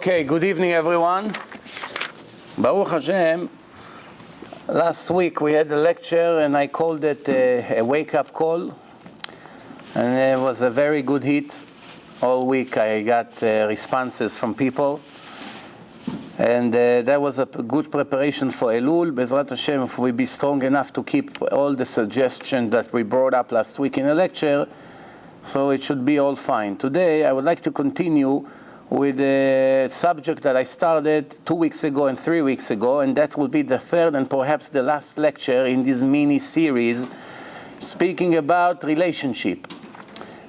Okay, good evening everyone. Baruch Hashem, last week we had a lecture and I called it a wake-up call. And it was a very good hit. All week I got responses from people. And that was a good preparation for Elul. Bezrat Hashem, if we be strong enough to keep all the suggestions that we brought up last week in a lecture, so it should be all fine. Today I would like to continue with a subject that I started 2 weeks ago and 3 weeks ago, and that will be the third and perhaps the last lecture in this mini-series, speaking about relationship.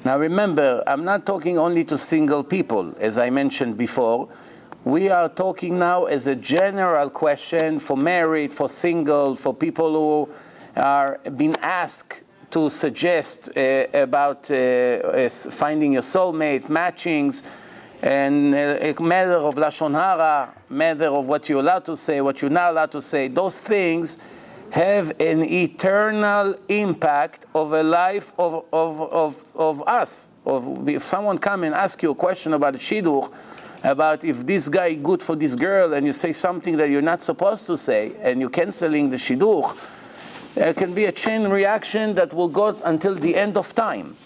Now remember, I'm not talking only to single people, as I mentioned before. We are talking now as a general question for married, for single, for people who are being asked to suggest about finding your soulmate, matchings, and a matter of Lashon Hara, matter of what you're allowed to say, what you're not allowed to say. Those things have an eternal impact of a life of us. If someone come and ask you a question about a shidduch, about if this guy is good for this girl, and you say something that you're not supposed to say, and you're canceling the shidduch, there can be a chain reaction that will go until the end of time.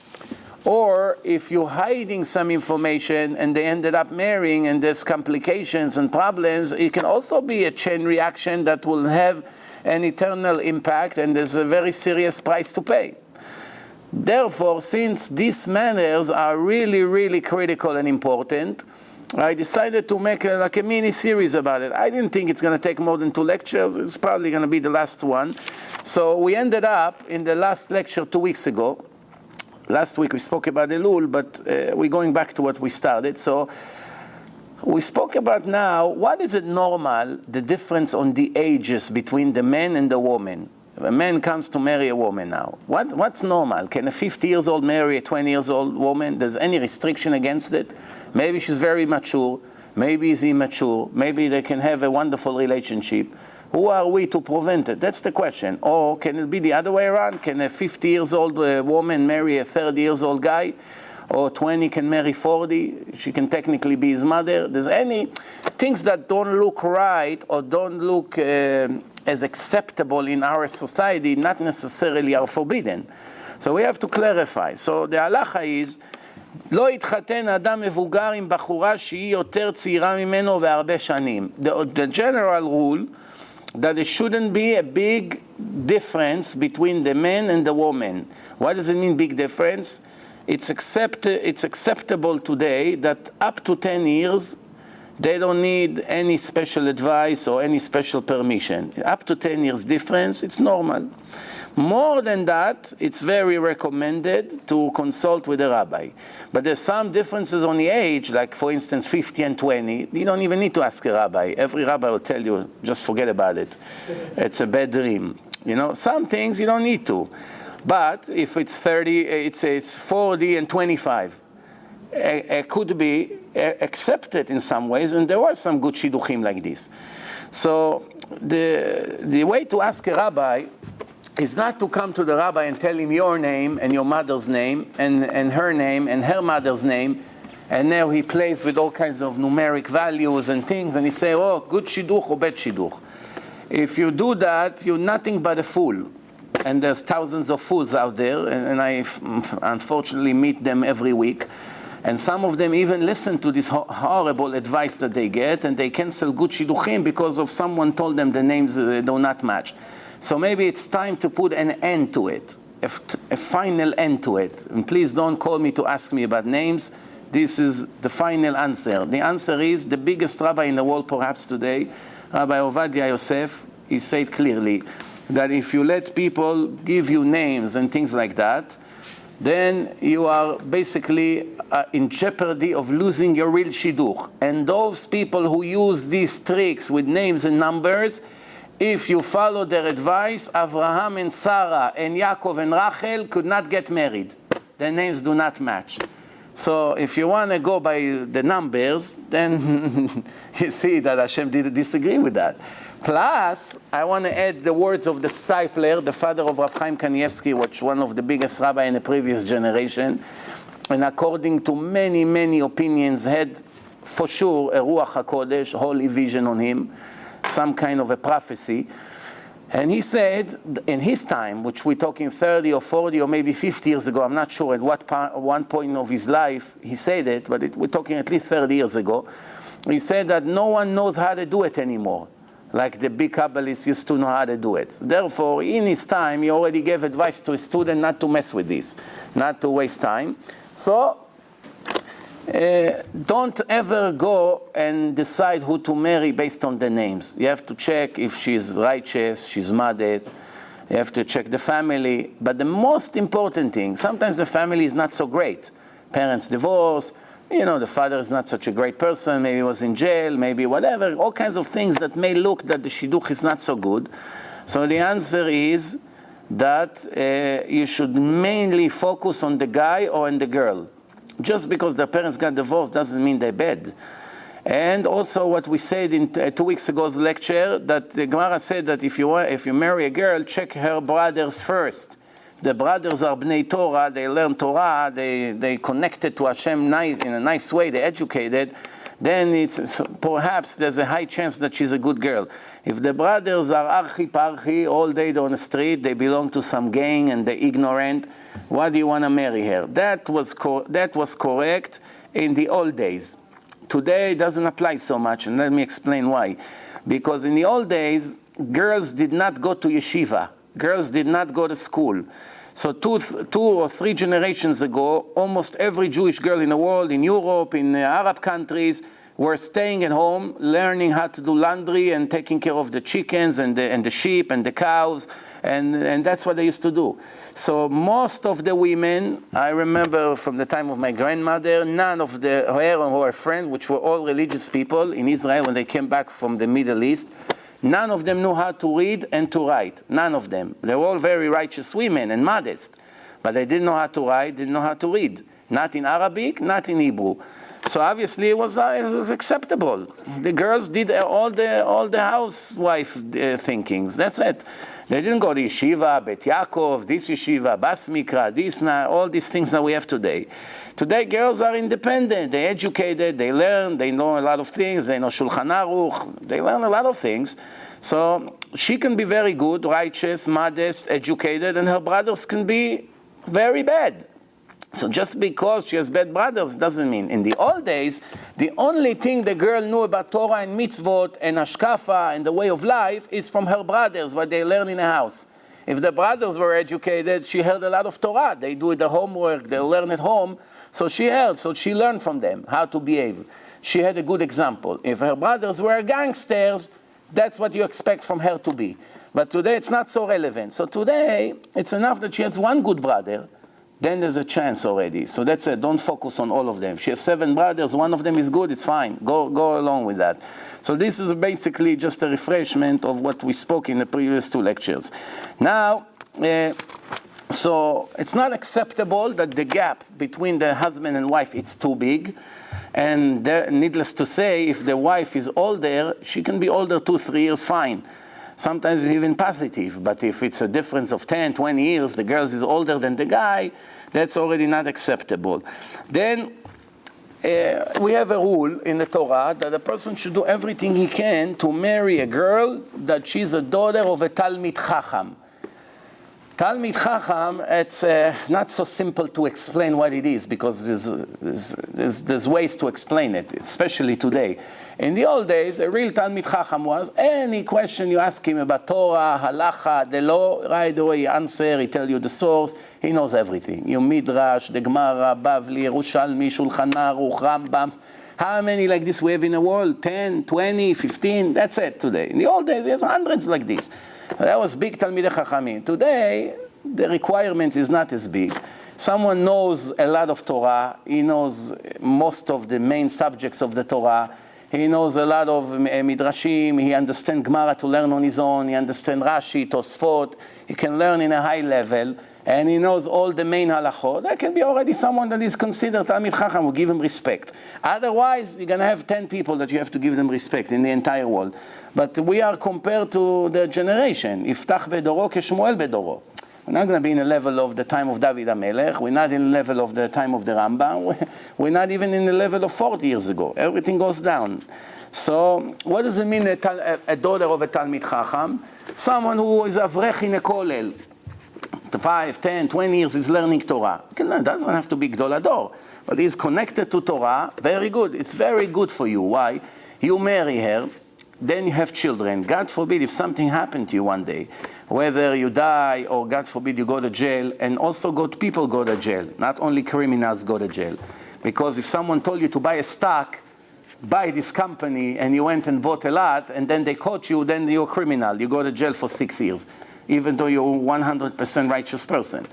Or if you're hiding some information and they ended up marrying and there's complications and problems, it can also be a chain reaction that will have an eternal impact, and there's a very serious price to pay. Therefore, since these matters are really, really critical and important, I decided to make a mini-series about it. I didn't think it's going to take more than 2 lectures. It's probably going to be the last one. So we ended up in the last lecture 2 weeks ago. Last week we spoke about Elul, but we're going back to what we started. So we spoke about now, what is it normal, the difference on the ages between the man and the woman? If a man comes to marry a woman now, what's normal? Can a 50 years old marry a 20 years old woman? There's any restriction against it? Maybe she's very mature, maybe he's immature, maybe they can have a wonderful relationship. Who are we to prevent it? That's the question. Or can it be the other way around? Can a 50 years old woman marry a 30 years old guy? Or 20 can marry 40? She can technically be his mother. There's any things that don't look right or don't look as acceptable in our society, not necessarily are forbidden. So we have to clarify. So the halacha is, לא יתחתן אדם מבוגר עם בחורה שהיא יותר צעירה ממנו בהרבה שנים. The general rule that there shouldn't be a big difference between the man and the woman. What does it mean, big difference? It's acceptable today that up to 10 years, they don't need any special advice or any special permission. Up to 10 years difference, it's normal. More than that, it's very recommended to consult with a rabbi. But there's some differences on the age, like for instance 50 and 20. You don't even need to ask a rabbi. Every rabbi will tell you, just forget about it. It's a bad dream. You know, some things you don't need to. But if it's 30, it's 40 and 25. It could be accepted in some ways, and there were some good shidduchim like this. So the way to ask a rabbi is not to come to the rabbi and tell him your name and your mother's name and her name and her mother's name, and now he plays with all kinds of numeric values and things, and he say, oh, good shidduch or bad shidduch. If you do that, you're nothing but a fool. And there's thousands of fools out there, and I unfortunately meet them every week. And some of them even listen to this horrible advice that they get, and they cancel good shidduchim because of someone told them the names do not match. So maybe it's time to put an end to it, a final end to it. And please don't call me to ask me about names. This is the final answer. The answer is the biggest rabbi in the world perhaps today, Rabbi Ovadia Yosef, he said clearly that if you let people give you names and things like that, then you are basically in jeopardy of losing your real shidduch. And those people who use these tricks with names and numbers, if you follow their advice, Abraham and Sarah and Yaakov and Rachel could not get married. Their names do not match. So if you want to go by the numbers, then you see that Hashem didn't disagree with that. Plus, I want to add the words of the discipler, the father of Rav Chaim Kanievsky, which one of the biggest rabbi in the previous generation, and according to many, many opinions, had for sure a Ruach HaKodesh, holy vision on him, some kind of a prophecy. And he said, in his time, which we're talking 30 or 40 or maybe 50 years ago, I'm not sure at one point of his life he said it, but we're talking at least 30 years ago. He said that no one knows how to do it anymore, like the big Kabbalists used to know how to do it. Therefore, in his time, he already gave advice to his student not to mess with this, not to waste time. So, don't ever go and decide who to marry based on the names. You have to check if she's righteous, she's modest. You have to check the family. But the most important thing, sometimes the family is not so great. Parents divorce, the father is not such a great person, maybe he was in jail, maybe whatever, all kinds of things that may look that the shidduch is not so good. So the answer is that you should mainly focus on the guy or on the girl. Just because their parents got divorced doesn't mean they're bad. And also what we said in 2 weeks ago's lecture, that the Gemara said that if you marry a girl, check her brothers first. The brothers are Bnei Torah, they learn Torah, they connected to Hashem in a nice way, they educated, then perhaps there's a high chance that she's a good girl. If the brothers are archi-parchi, all day on the street, they belong to some gang and they're ignorant, why do you want to marry her? That was correct in the old days. Today it doesn't apply so much, and let me explain why. Because in the old days, girls did not go to yeshiva. Girls did not go to school. So two or three generations ago, almost every Jewish girl in the world, in Europe, in Arab countries, were staying at home, learning how to do laundry and taking care of the chickens and the sheep and the cows, and that's what they used to do. So most of the women, I remember from the time of my grandmother, none of her or her friends, which were all religious people in Israel when they came back from the Middle East, none of them knew how to read and to write. None of them. They were all very righteous women and modest. But they didn't know how to write, didn't know how to read. Not in Arabic, not in Hebrew. So obviously it was acceptable. The girls did all the housewife thinkings. That's it. They didn't go to yeshiva, Bet Yaakov, this yeshiva, Bas Mikra, all these things that we have today. Today, girls are independent. They're educated. They learn. They know a lot of things. They know Shulchan Aruch. They learn a lot of things. So she can be very good, righteous, modest, educated, and her brothers can be very bad. So just because she has bad brothers doesn't mean. In the old days, the only thing the girl knew about Torah and mitzvot and hashkafa and the way of life is from her brothers, what they learn in the house. If the brothers were educated, she heard a lot of Torah. They do the homework, they learn at home. So she learned from them how to behave. She had a good example. If her brothers were gangsters, that's what you expect from her to be. But today it's not so relevant. So today, it's enough that she has one good brother, then there's a chance already. So that's it. Don't focus on all of them. She has 7 brothers. One of them is good. It's fine. Go along with that. So this is basically just a refreshment of what we spoke in the previous 2 lectures. Now, so it's not acceptable that the gap between the husband and wife is too big. And needless to say, if the wife is older, she can be older 2-3 years, fine. Sometimes even positive, but if it's a difference of 10, 20 years, the girl is older than the guy, that's already not acceptable. Then we have a rule in the Torah that a person should do everything he can to marry a girl that she's a daughter of a Talmid Chacham. Talmid Chacham, it's not so simple to explain what it is, because there's ways to explain it, especially today. In the old days, a real Talmid Chacham was, any question you ask him about Torah, Halacha, the law, right away he answer, he tell you the source, he knows everything. Your Midrash, the Gemara, Bavli, Yerushalmi, Shulchan Aruch, Rambam. How many like this we have in the world? 10, 20, 15, that's it today. In the old days, there's hundreds like this. That was big Talmidei Chachamim. Today, the requirement is not as big. Someone knows a lot of Torah, he knows most of the main subjects of the Torah, he knows a lot of Midrashim, he understands Gemara to learn on his own, he understands Rashi, Tosfot, he can learn in a high level, and he knows all the main halachot. That can be already someone that is considered Talmid Chacham, who give him respect. Otherwise, you're going to have 10 people that you have to give them respect in the entire world. But we are compared to the generation, Iftach bedoro keshmuel bedoro. We're not going to be in the level of the time of David HaMelech. We're not in the level of the time of the Rambam. We're not even in the level of 40 years ago. Everything goes down. So what does it mean a daughter of a Talmid Chacham? Someone who is avrech in a kollel. 5, 10, 20 years is learning Torah. It doesn't have to be Gdol Hador. But he's connected to Torah. Very good. It's very good for you. Why? You marry her. Then you have children. God forbid if something happened to you one day, whether you die or God forbid you go to jail, and also good people go to jail. Not only criminals go to jail. Because if someone told you to buy a stock, buy this company, and you went and bought a lot, and then they caught you, then you're a criminal. You go to jail for 6 years, even though you're a 100% righteous person.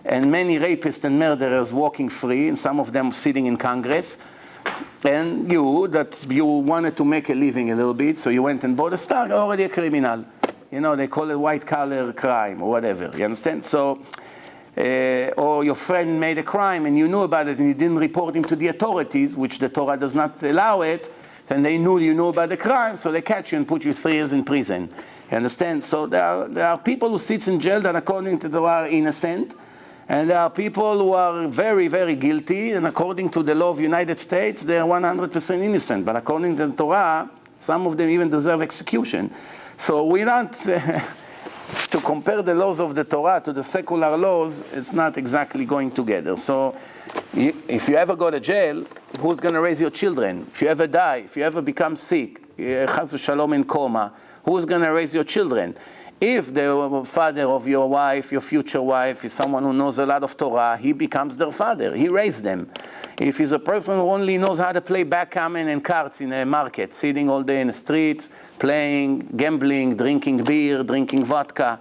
And many rapists and murderers walking free, and some of them sitting in Congress, and you wanted to make a living a little bit, so you went and bought a stock, you're already a criminal. You know, they call it white-collar crime or whatever, you understand? So, or your friend made a crime and you knew about it and you didn't report him to the authorities, which the Torah does not allow it, then they knew you knew about the crime, so they catch you and put you 3 years in prison. You understand? So there are people who sit in jail that according to the Torah are innocent, and there are people who are very, very guilty, and according to the law of the United States, they are 100% innocent. But according to the Torah, some of them even deserve execution. So we don't, to compare the laws of the Torah to the secular laws, it's not exactly going together. So if you ever go to jail, who's going to raise your children? If you ever die, if you ever become sick, chas v'shalom in coma, who's going to raise your children? If the father of your wife, your future wife, is someone who knows a lot of Torah, he becomes their father. He raised them. If he's a person who only knows how to play backgammon and cards in a market, sitting all day in the streets, playing, gambling, drinking beer, drinking vodka,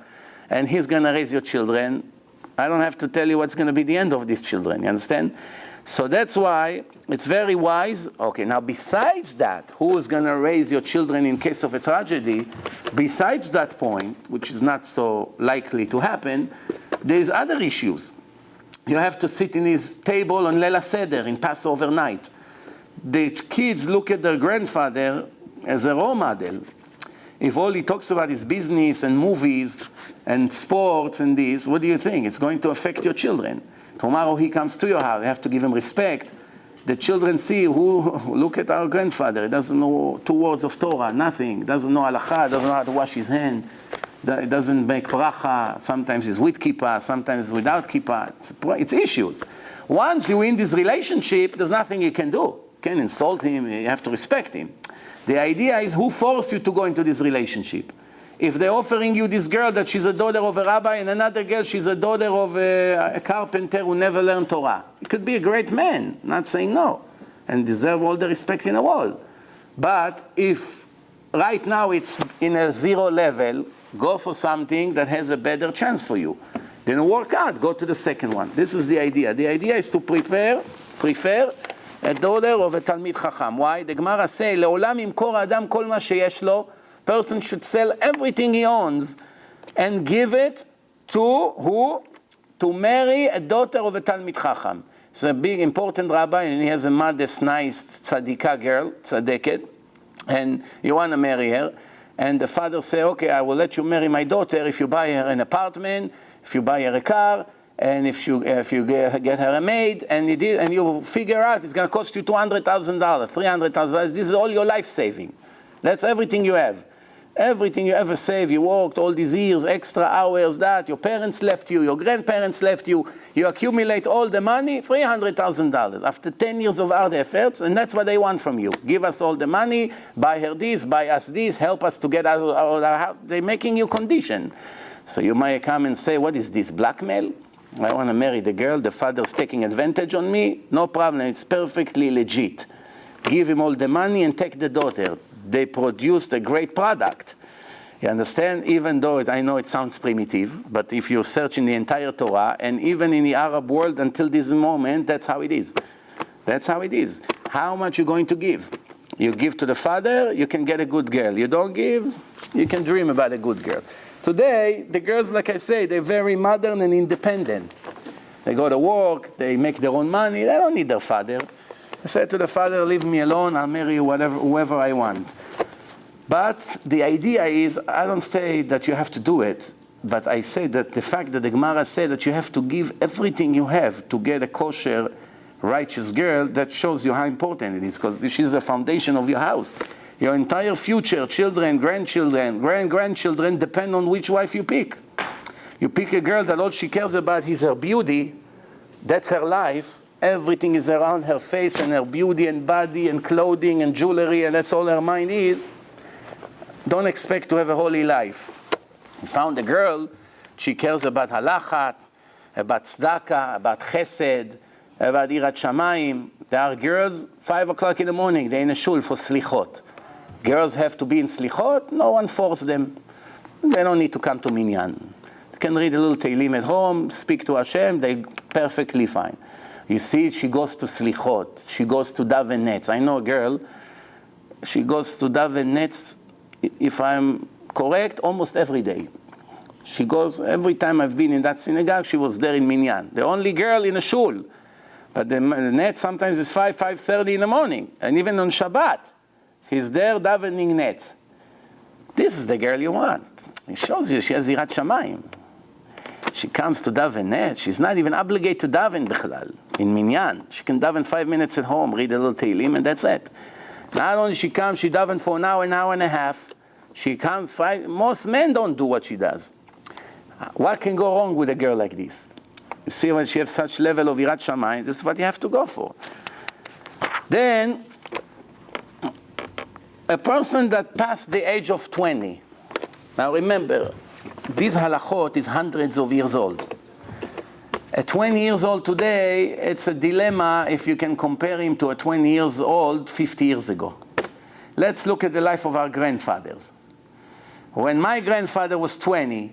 and he's going to raise your children, I don't have to tell you what's going to be the end of these children, you understand? So that's why it's very wise. Okay, now besides that, who is going to raise your children in case of a tragedy? Besides that point, which is not so likely to happen, there's other issues. You have to sit in his table on Leila Seder, in Passover night. The kids look at their grandfather as a role model. If all he talks about is business and movies and sports and this, what do you think? It's going to affect your children. Tomorrow he comes to your house, you have to give him respect. The children see, look at our grandfather, he doesn't know 2 words of Torah, nothing, doesn't know halakha, doesn't know how to wash his hand, he doesn't make bracha, sometimes he's with kippah, sometimes without kippah, it's issues. Once you're in this relationship, there's nothing you can do. You can't insult him, you have to respect him. The idea is who forced you to go into this relationship. If they're offering you this girl that she's a daughter of a rabbi and another girl she's a daughter of a carpenter who never learned Torah, it could be a great man, not saying no, and deserve all the respect in the world. But if right now it's in a 0 level, go for something that has a better chance for you. Then work out, go to the second one. This is the idea. The idea is to prefer a daughter of a Talmid Chacham. Why? The Gemara say, לעולם ימכור האדם כל מה שיש לו. Person should sell everything he owns and give it to who? To marry a daughter of a Talmid Chacham. He's a big, important rabbi, and he has a modest, nice tzadika girl, tzadeket, and you want to marry her. And the father say, okay, I will let you marry my daughter if you buy her an apartment, if you buy her a car, and if you get her a maid, and you figure out it's going to cost you $200,000, $300,000. This is all your life saving. That's everything you have. Everything you ever save, you worked all these years, extra hours, that, your parents left you, your grandparents left you, you accumulate all the money, $300,000 after 10 years of hard efforts, and that's what they want from you. Give us all the money, buy her this, buy us this, help us to get out of our house. They're making you condition. So you might come and say, what is this, blackmail? I want to marry the girl, the father's taking advantage on me. No problem, it's perfectly legit. Give him all the money and take the daughter. They produced a great product. You understand? Even though I know it sounds primitive, but if you search in the entire Torah, and even in the Arab world until this moment, that's how it is. That's how it is. How much you're going to give? You give to the father, you can get a good girl. You don't give, you can dream about a good girl. Today, the girls, like I say, they're very modern and independent. They go to work, they make their own money, they don't need their father. I said to the father, leave me alone, I'll marry whoever I want. But the idea is, I don't say that you have to do it. But I say that the fact that the Gemara said that you have to give everything you have to get a kosher, righteous girl, that shows you how important it is, because this is the foundation of your house. Your entire future, children, grandchildren, grandchildren, depend on which wife you pick. You pick a girl that all she cares about is her beauty, that's her life, everything is around her face and her beauty and body and clothing and jewelry, and that's all her mind is. Don't expect to have a holy life. You found a girl, she cares about halakha, about tzedakah, about chesed, about irat shamayim. There are girls, 5 o'clock in the morning, they're in a shul for slichot. Girls have to be in slichot, no one forced them. They don't need to come to minyan. They can read a little Tehillim at home, speak to Hashem, they're perfectly fine. You see, she goes to slichot, she goes to daven netz. I know a girl, she goes to daven netz, if I'm correct, almost every day. She goes, every time I've been in that synagogue, she was there in minyan. The only girl in a shul. But the net sometimes is 5:30 in the morning. And even on Shabbat, she's there davening net. This is the girl you want. It shows you she has irat shamayim. She comes to daven net. She's not even obligated to daven bichlal in minyan. She can daven 5 minutes at home, read a little Tehillim, and that's it. Not only she comes, she daven for an hour and a half. She comes, most men don't do what she does. What can go wrong with a girl like this? You see, when she has such level of irat shamayim, this is what you have to go for. Then, a person that passed the age of 20. Now remember, these halachot is hundreds of years old. At 20 years old today, it's a dilemma if you can compare him to a 20 years old 50 years ago. Let's look at the life of our grandfathers. When my grandfather was 20,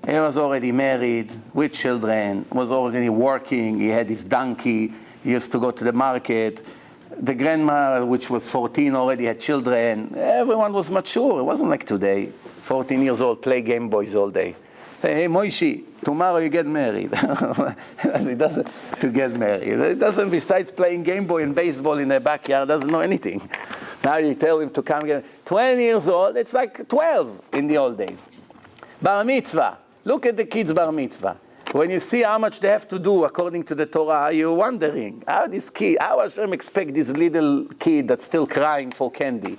he was already married, with children, was already working, he had his donkey, he used to go to the market. The grandma, which was 14, already had children. Everyone was mature. It wasn't like today. 14 years old, play Game Boys all day. Say, hey, Moishi, tomorrow you get married. It doesn't, to get married. It doesn't, besides playing Game Boy and baseball in the backyard, doesn't know anything. Now you tell him to come get 20 years old, it's like 12 in the old days. Bar mitzvah. Look at the kids' bar mitzvah. When you see how much they have to do according to the Torah, you're wondering, how Hashem expect this little kid that's still crying for candy?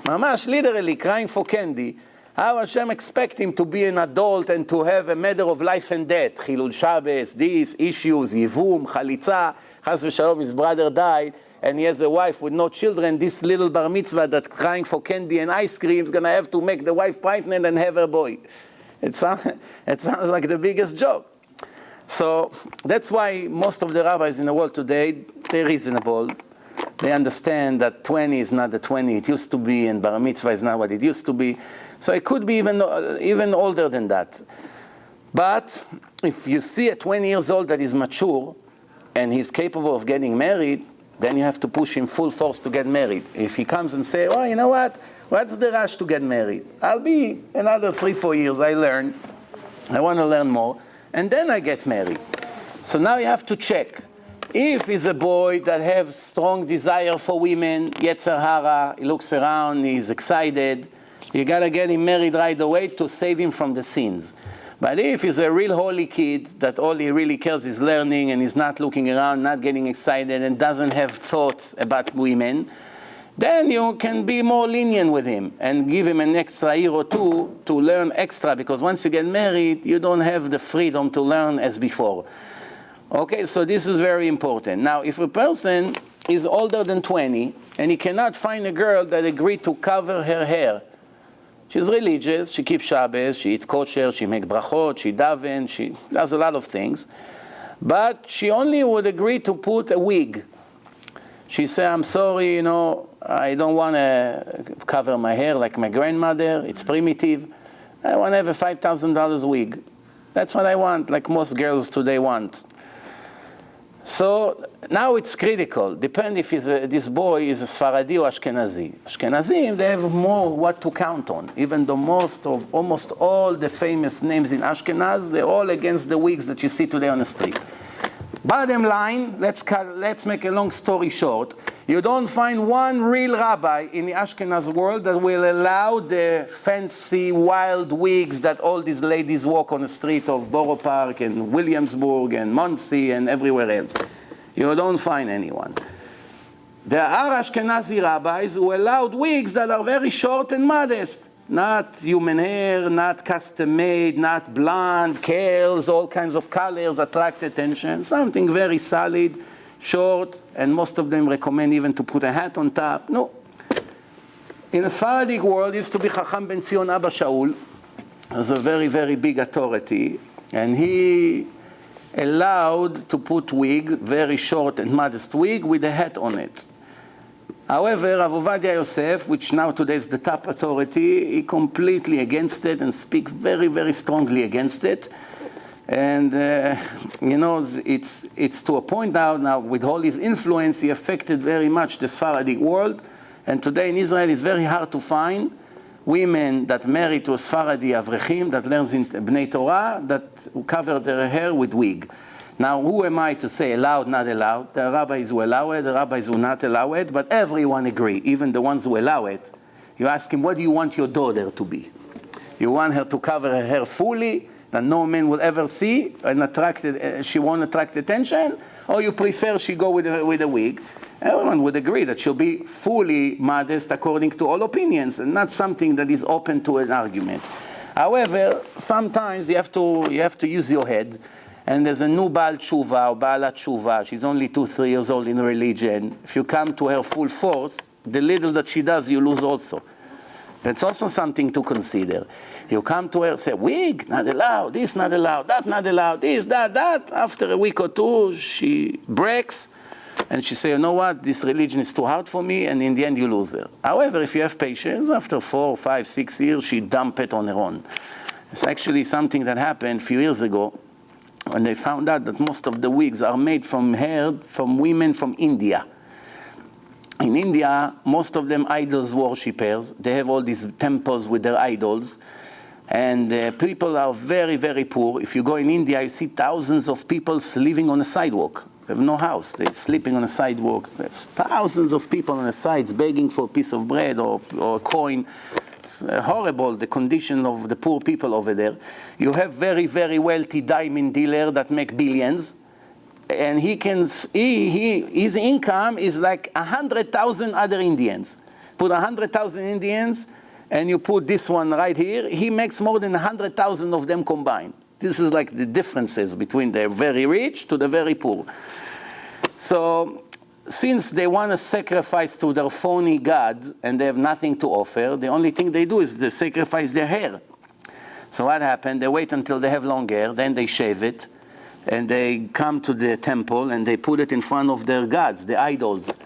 Mamash, literally crying for candy. How Hashem expect him to be an adult and to have a matter of life and death? Chilul Shabbos, these issues, Yivum, Chalitza, Chas v'Shalom, his brother died, and he has a wife with no children. This little bar mitzvah that's crying for candy and ice cream is going to have to make the wife pregnant and have a boy. It sounds like the biggest joke. So that's why most of the rabbis in the world today, they're reasonable. They understand that 20 is not the 20 it used to be, and bar mitzvah is not what it used to be. So it could be even older than that. But if you see a 20 years old that is mature, and he's capable of getting married, then you have to push him full force to get married. If he comes and say, oh, you know what? What's the rush to get married? I'll be another 3-4 years. I learn. I want to learn more. And then I get married. So now you have to check. If he's a boy that has strong desire for women, Yetzer Hara, he looks around, he's excited, you got to get him married right away to save him from the sins. But if he's a real holy kid that all he really cares is learning and he's not looking around, not getting excited and doesn't have thoughts about women, then you can be more lenient with him and give him an extra year or two to learn extra, because once you get married, you don't have the freedom to learn as before. Okay, so this is very important. Now, if a person is older than 20 and he cannot find a girl that agreed to cover her hair, she's religious, she keeps Shabbos, she eats kosher, she makes brachot, she daven, she does a lot of things, but she only would agree to put a wig. She said, I'm sorry, I don't want to cover my hair like my grandmother. It's primitive. I want to have a $5,000 wig. That's what I want, like most girls today want. So now it's critical. Depends if this boy is a Sfaradi or Ashkenazi. Ashkenazim, they have more what to count on. Even though almost all the famous names in Ashkenaz, they're all against the wigs that you see today on the street. Bottom line, let's make a long story short. You don't find one real rabbi in the Ashkenaz world that will allow the fancy wild wigs that all these ladies walk on the street of Borough Park and Williamsburg and Monsey and everywhere else. You don't find anyone. There are Ashkenazi rabbis who allowed wigs that are very short and modest. Not human hair, not custom made, not blonde, curls, all kinds of colors attract attention. Something very solid, short, and most of them recommend even to put a hat on top. No. In the Sephardic world, used to be Chacham Ben Zion Abba Shaul, as a very, very big authority, and he allowed to put wig, very short and modest wig, with a hat on it. However, Rav Ovadia Yosef, which now today is the top authority, he completely against it and speak very, very strongly against it. And, it's to a point now with all his influence, he affected very much the Sephardic world. And today in Israel, it's very hard to find women that marry to a Sephardi Avrechim that learns in Bnei Torah that cover their hair with wig. Now, who am I to say allowed, not allowed? There are rabbis who allow it, the rabbis who not allow it, but everyone agree, even the ones who allow it. You ask him, what do you want your daughter to be? You want her to cover her hair fully, that no man will ever see, and she won't attract attention? Or you prefer she go with a wig? Everyone would agree that she'll be fully modest according to all opinions, and not something that is open to an argument. However, sometimes you have to use your head. And there's a new Baal Tshuva or Baalat Tshuva. She's only 2-3 years old in religion. If you come to her full force, the little that she does, you lose also. That's also something to consider. You come to her, say, wig, not allowed, this not allowed, that not allowed, this, that. After a week or two, she breaks, and she say, you know what, this religion is too hard for me, and in the end, you lose her. However, if you have patience, after 4, 5, 6 years, she dump it on her own. It's actually something that happened a few years ago, when they found out that most of the wigs are made from hair from women from India. In India, most of them idols worshippers. They have all these temples with their idols. And people are very, very poor. If you go in India, you see thousands of people living on a sidewalk. They have no house. They're sleeping on a sidewalk. There's thousands of people on the sides begging for a piece of bread or a coin. It's horrible, the condition of the poor people over there. You have very, very wealthy diamond dealer that make billions, and his income is like 100,000 other Indians. Put 100,000 Indians, and you put this one right here, he makes more than 100,000 of them combined. This is like the differences between the very rich to the very poor. So, since they want to sacrifice to their phony god and they have nothing to offer, the only thing they do is they sacrifice their hair. So what happened? They wait until they have long hair, then they shave it, and they come to the temple and they put it in front of their gods, the idols.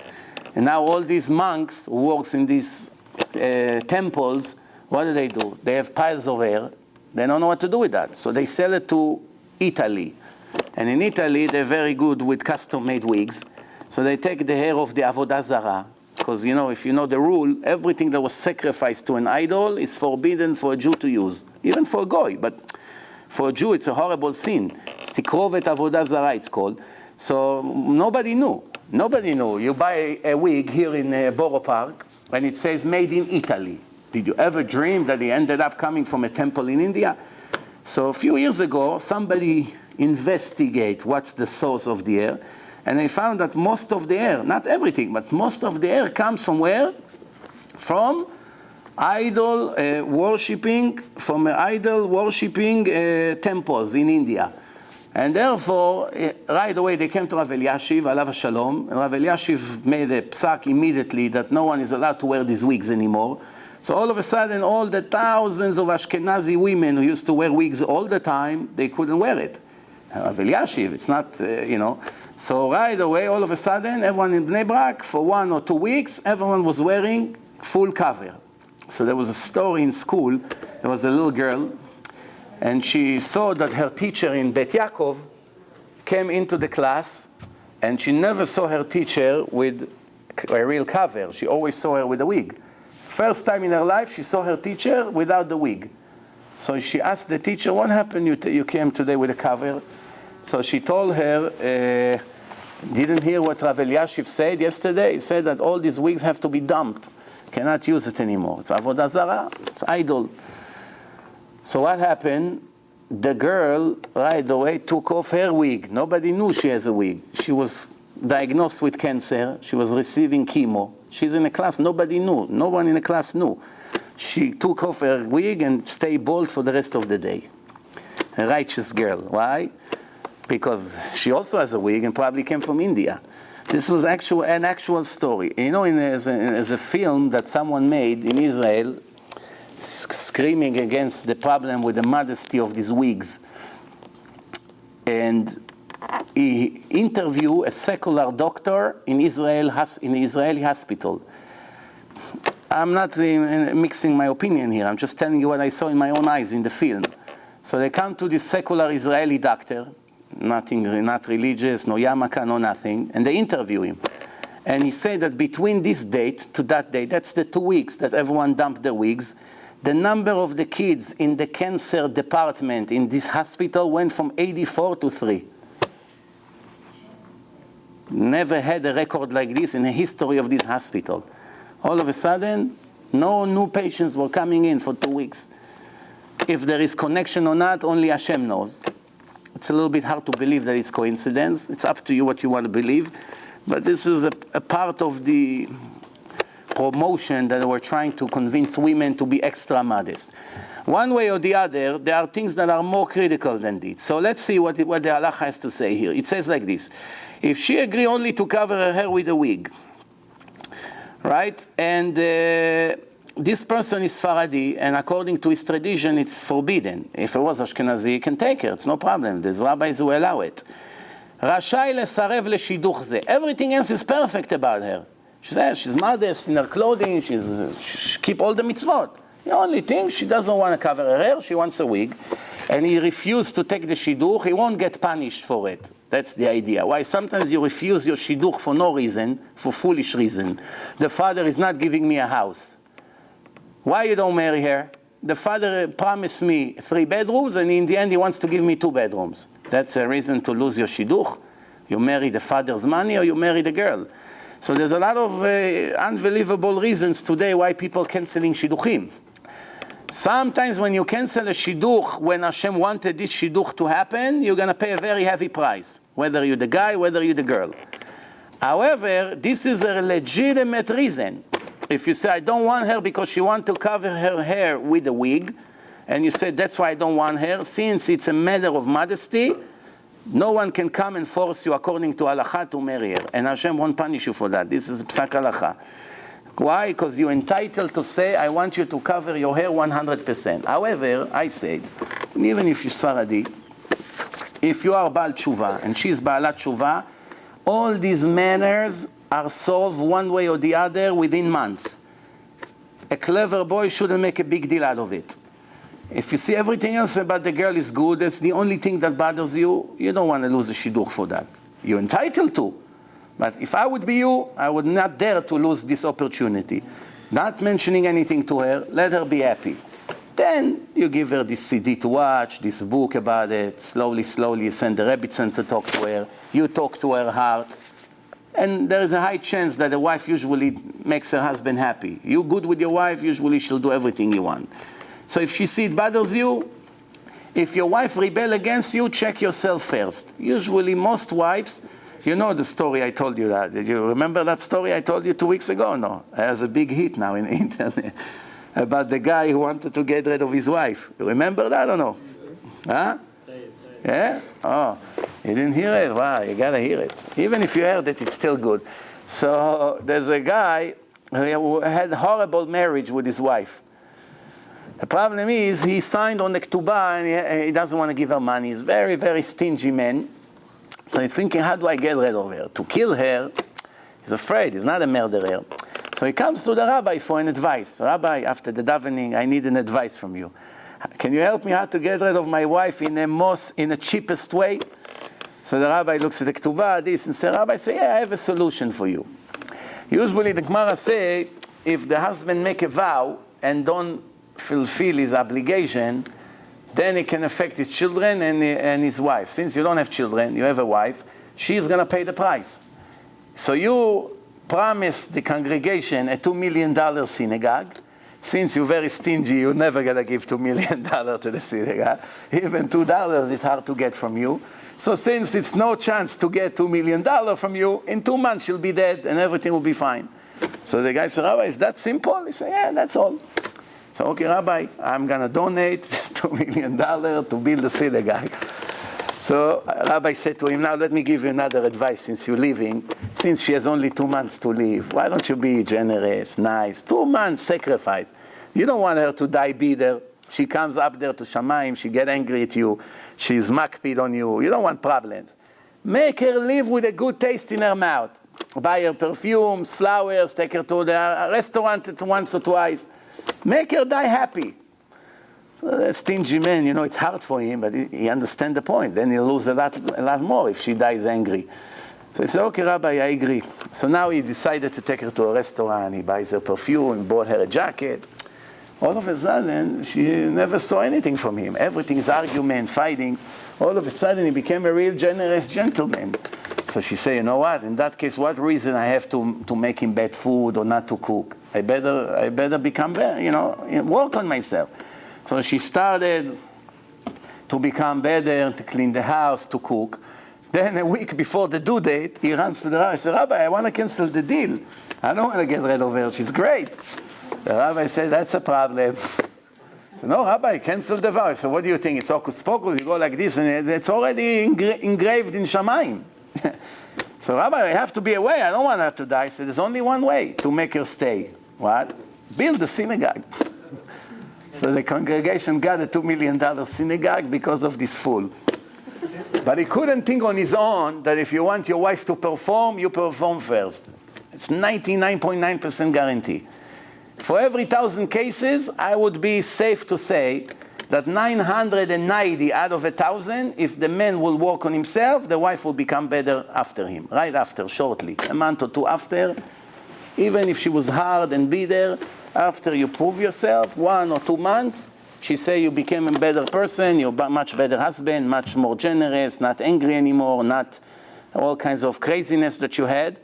And now all these monks who work in these temples, what do? They have piles of hair. They don't know what to do with that. So they sell it to Italy. And in Italy, they're very good with custom-made wigs. So they take the hair of the Avodah Zarah, because, if you know the rule, everything that was sacrificed to an idol is forbidden for a Jew to use, even for a Goy. But for a Jew, it's a horrible sin. It's Tikrovet Avodah Zarah, it's called. So nobody knew. You buy a wig here in Borough Park, and it says made in Italy. Did you ever dream that it ended up coming from a temple in India? So a few years ago, somebody investigate what's the source of the hair. And they found that most of the hair, not everything, but most of the hair comes from where? From idol worshipping temples in India. And therefore, right away they came to Rav Eliashiv, Alav Shalom. Rav Eliashiv made a psak immediately that no one is allowed to wear these wigs anymore. So all of a sudden, all the thousands of Ashkenazi women who used to wear wigs all the time, they couldn't wear it. Rav Eliashiv, it's not, So right away, all of a sudden, everyone in Bnei Brak, for 1 or 2 weeks, everyone was wearing full cover. So there was a story in school. There was a little girl, and she saw that her teacher in Bet Yaakov came into the class, and she never saw her teacher with a real cover. She always saw her with a wig. First time in her life, she saw her teacher without the wig. So she asked the teacher, what happened? You came today with a cover? So she told her, didn't hear what Rav Eliashiv said yesterday? He said that all these wigs have to be dumped. Cannot use it anymore. It's avodah zarah, it's idol. So what happened? The girl right away took off her wig. Nobody knew she has a wig. She was diagnosed with cancer. She was receiving chemo. She's in a class, nobody knew. No one in the class knew. She took off her wig and stayed bald for the rest of the day. A righteous girl. Why? Because she also has a wig and probably came from India. This was an actual story. You know, as a film that someone made in Israel, screaming against the problem with the modesty of these wigs. And he interviewed a secular doctor in Israeli hospital. I'm not mixing my opinion here. I'm just telling you what I saw in my own eyes in the film. So they come to this secular Israeli doctor, not religious, no yarmulke, no nothing, and they interview him. And he said that between this date to that date, that's the 2 weeks that everyone dumped their wigs, the number of the kids in the cancer department in this hospital went from 84 to 3. Never had a record like this in the history of this hospital. All of a sudden, no new patients were coming in for 2 weeks. If there is connection or not, only Hashem knows. It's a little bit hard to believe that it's coincidence. It's up to you what you want to believe. But this is a part of the promotion that we're trying to convince women to be extra modest. One way or the other, there are things that are more critical than this. So let's see what the halacha has to say here. It says like this. If she agree only to cover her hair with a wig, right? And this person is Faradi, and according to his tradition, it's forbidden. If it was Ashkenazi, he can take her. It's no problem. There's rabbis who allow it. Rashai lesarev leshiduch ze. Everything else is perfect about her. She says she's modest in her clothing. She keep all the mitzvot. The only thing, she doesn't want to cover her hair. She wants a wig. And he refused to take the shidduch. He won't get punished for it. That's the idea. Why sometimes you refuse your shidduch for no reason, for foolish reason. The father is not giving me a house. Why you don't marry her? The father promised me 3 bedrooms, and in the end he wants to give me 2 bedrooms. That's a reason to lose your shidduch. You marry the father's money or you marry the girl. So there's a lot of unbelievable reasons today why people canceling shidduchim. Sometimes when you cancel a shidduch, when Hashem wanted this shidduch to happen, you're going to pay a very heavy price, whether you're the guy, whether you're the girl. However, this is a legitimate reason. If you say, I don't want her because she wants to cover her hair with a wig, and you say, that's why I don't want her, since it's a matter of modesty, no one can come and force you according to halacha to marry her. And Hashem won't punish you for that. This is psak halacha. Why? Because you're entitled to say, I want you to cover your hair 100%. However, I said, even if you're Sfaradi, if you are Baal Tshuva and she's Baalat Tshuva, all these manners are solved one way or the other within months. A clever boy shouldn't make a big deal out of it. If you see everything else about the girl is good, that's the only thing that bothers you, you don't want to lose a shidduch for that. You're entitled to. But if I would be you, I would not dare to lose this opportunity. Not mentioning anything to her, let her be happy. Then you give her this CD to watch, this book about it, slowly you send the Rebbitzin to talk to her, you talk to her heart, and there is a high chance that the wife usually makes her husband happy. You good with your wife, usually she'll do everything you want. So if she sees it bothers you, if your wife rebel against you, check yourself first. Usually most wives, you know the story I told you that. Did you remember that story I told you 2 weeks ago? No. It has a big hit now in the internet about the guy who wanted to get rid of his wife. You remember that or no? Huh? Say it. Yeah? Oh, you didn't hear it? Wow, you gotta hear it. Even if you heard it, it's still good. So there's a guy who had a horrible marriage with his wife. The problem is he signed on the ketubah and he doesn't want to give her money. He's very, very stingy man. So he's thinking, how do I get rid of her? To kill her, he's afraid. He's not a murderer. So he comes to the rabbi for an advice. Rabbi, after the davening, I need an advice from you. Can you help me how to get rid of my wife in the cheapest way? So the rabbi looks at the ketubah, this, and says, Rabbi, say, yeah, I have a solution for you. Usually the Gemara say, if the husband make a vow and don't fulfill his obligation, then it can affect his children and his wife. Since you don't have children, you have a wife, she's going to pay the price. So you promise the congregation a $2 million synagogue. Since you're very stingy, you're never going to give $2 million to the synagogue. Even $2 is hard to get from you. So since it's no chance to get $2 million from you, in 2 months you'll be dead and everything will be fine. So the guy said, Rabbi, is that simple? He said, yeah, that's all. So, okay, Rabbi, I'm going to donate $2 million to build a synagogue. So Rabbi said to him, now let me give you another advice since you're leaving. Since she has only 2 months to live, why don't you be generous, nice? 2 months sacrifice. You don't want her to die bitter. She comes up there to Shamayim, she get angry at you, she's makpid on you. You don't want problems. Make her live with a good taste in her mouth. Buy her perfumes, flowers, take her to the restaurant once or twice. Make her die happy. A stingy man, it's hard for him, but he understands the point. Then he'll lose a lot more if she dies angry. So he said, okay, Rabbi, I agree. So now he decided to take her to a restaurant. He buys her perfume, bought her a jacket. All of a sudden, she never saw anything from him. Everything is argument, fightings. All of a sudden, he became a real generous gentleman. So she said, you know what? In that case, what reason I have to make him bad food or not to cook? I better become better, work on myself. So she started to become better, to clean the house, to cook. Then a week before the due date, he runs to the rabbi. He said, Rabbi, I want to cancel the deal. I don't want to get rid of her. She's great. The rabbi said, that's a problem. So, no, Rabbi, cancel the vow. So what do you think? It's hocus pocus? You go like this, and it's already engraved in Shamayim. So, Rabbi, I have to be away. I don't want her to die. So there's only one way to make her stay. What? Build a synagogue. So the congregation got a $2 million synagogue because of this fool. But he couldn't think on his own that if you want your wife to perform, you perform first. It's 99.9% guarantee. For every 1,000 cases, I would be safe to say that 990 out of 1,000, if the man will work on himself, the wife will become better after him, right after, shortly. A month or two after, even if she was hard and bitter, after you prove yourself, 1 or 2 months, she say you became a better person, you're a much better husband, much more generous, not angry anymore, not all kinds of craziness that you had.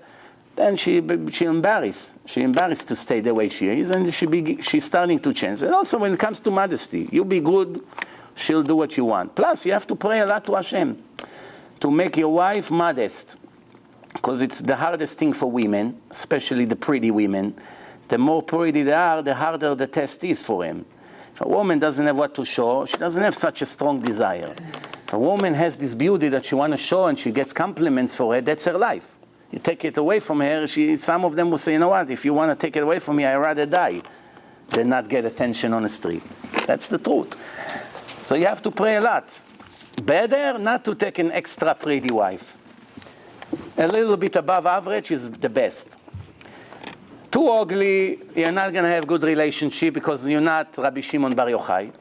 Then she embarrassed. She embarrassed to stay the way she is, and she's starting to change. And also when it comes to modesty, you be good, she'll do what you want. Plus, you have to pray a lot to Hashem to make your wife modest, because it's the hardest thing for women, especially the pretty women. The more pretty they are, the harder the test is for them. If a woman doesn't have what to show, she doesn't have such a strong desire. If a woman has this beauty that she wants to show and she gets compliments for it, that's her life. You take it away from her, some of them will say, you know what, if you want to take it away from me, I'd rather die than not get attention on the street. That's the truth. So you have to pray a lot. Better not to take an extra pretty wife. A little bit above average is the best. Too ugly, you're not going to have good relationship because you're not Rabbi Shimon Bar Yochai.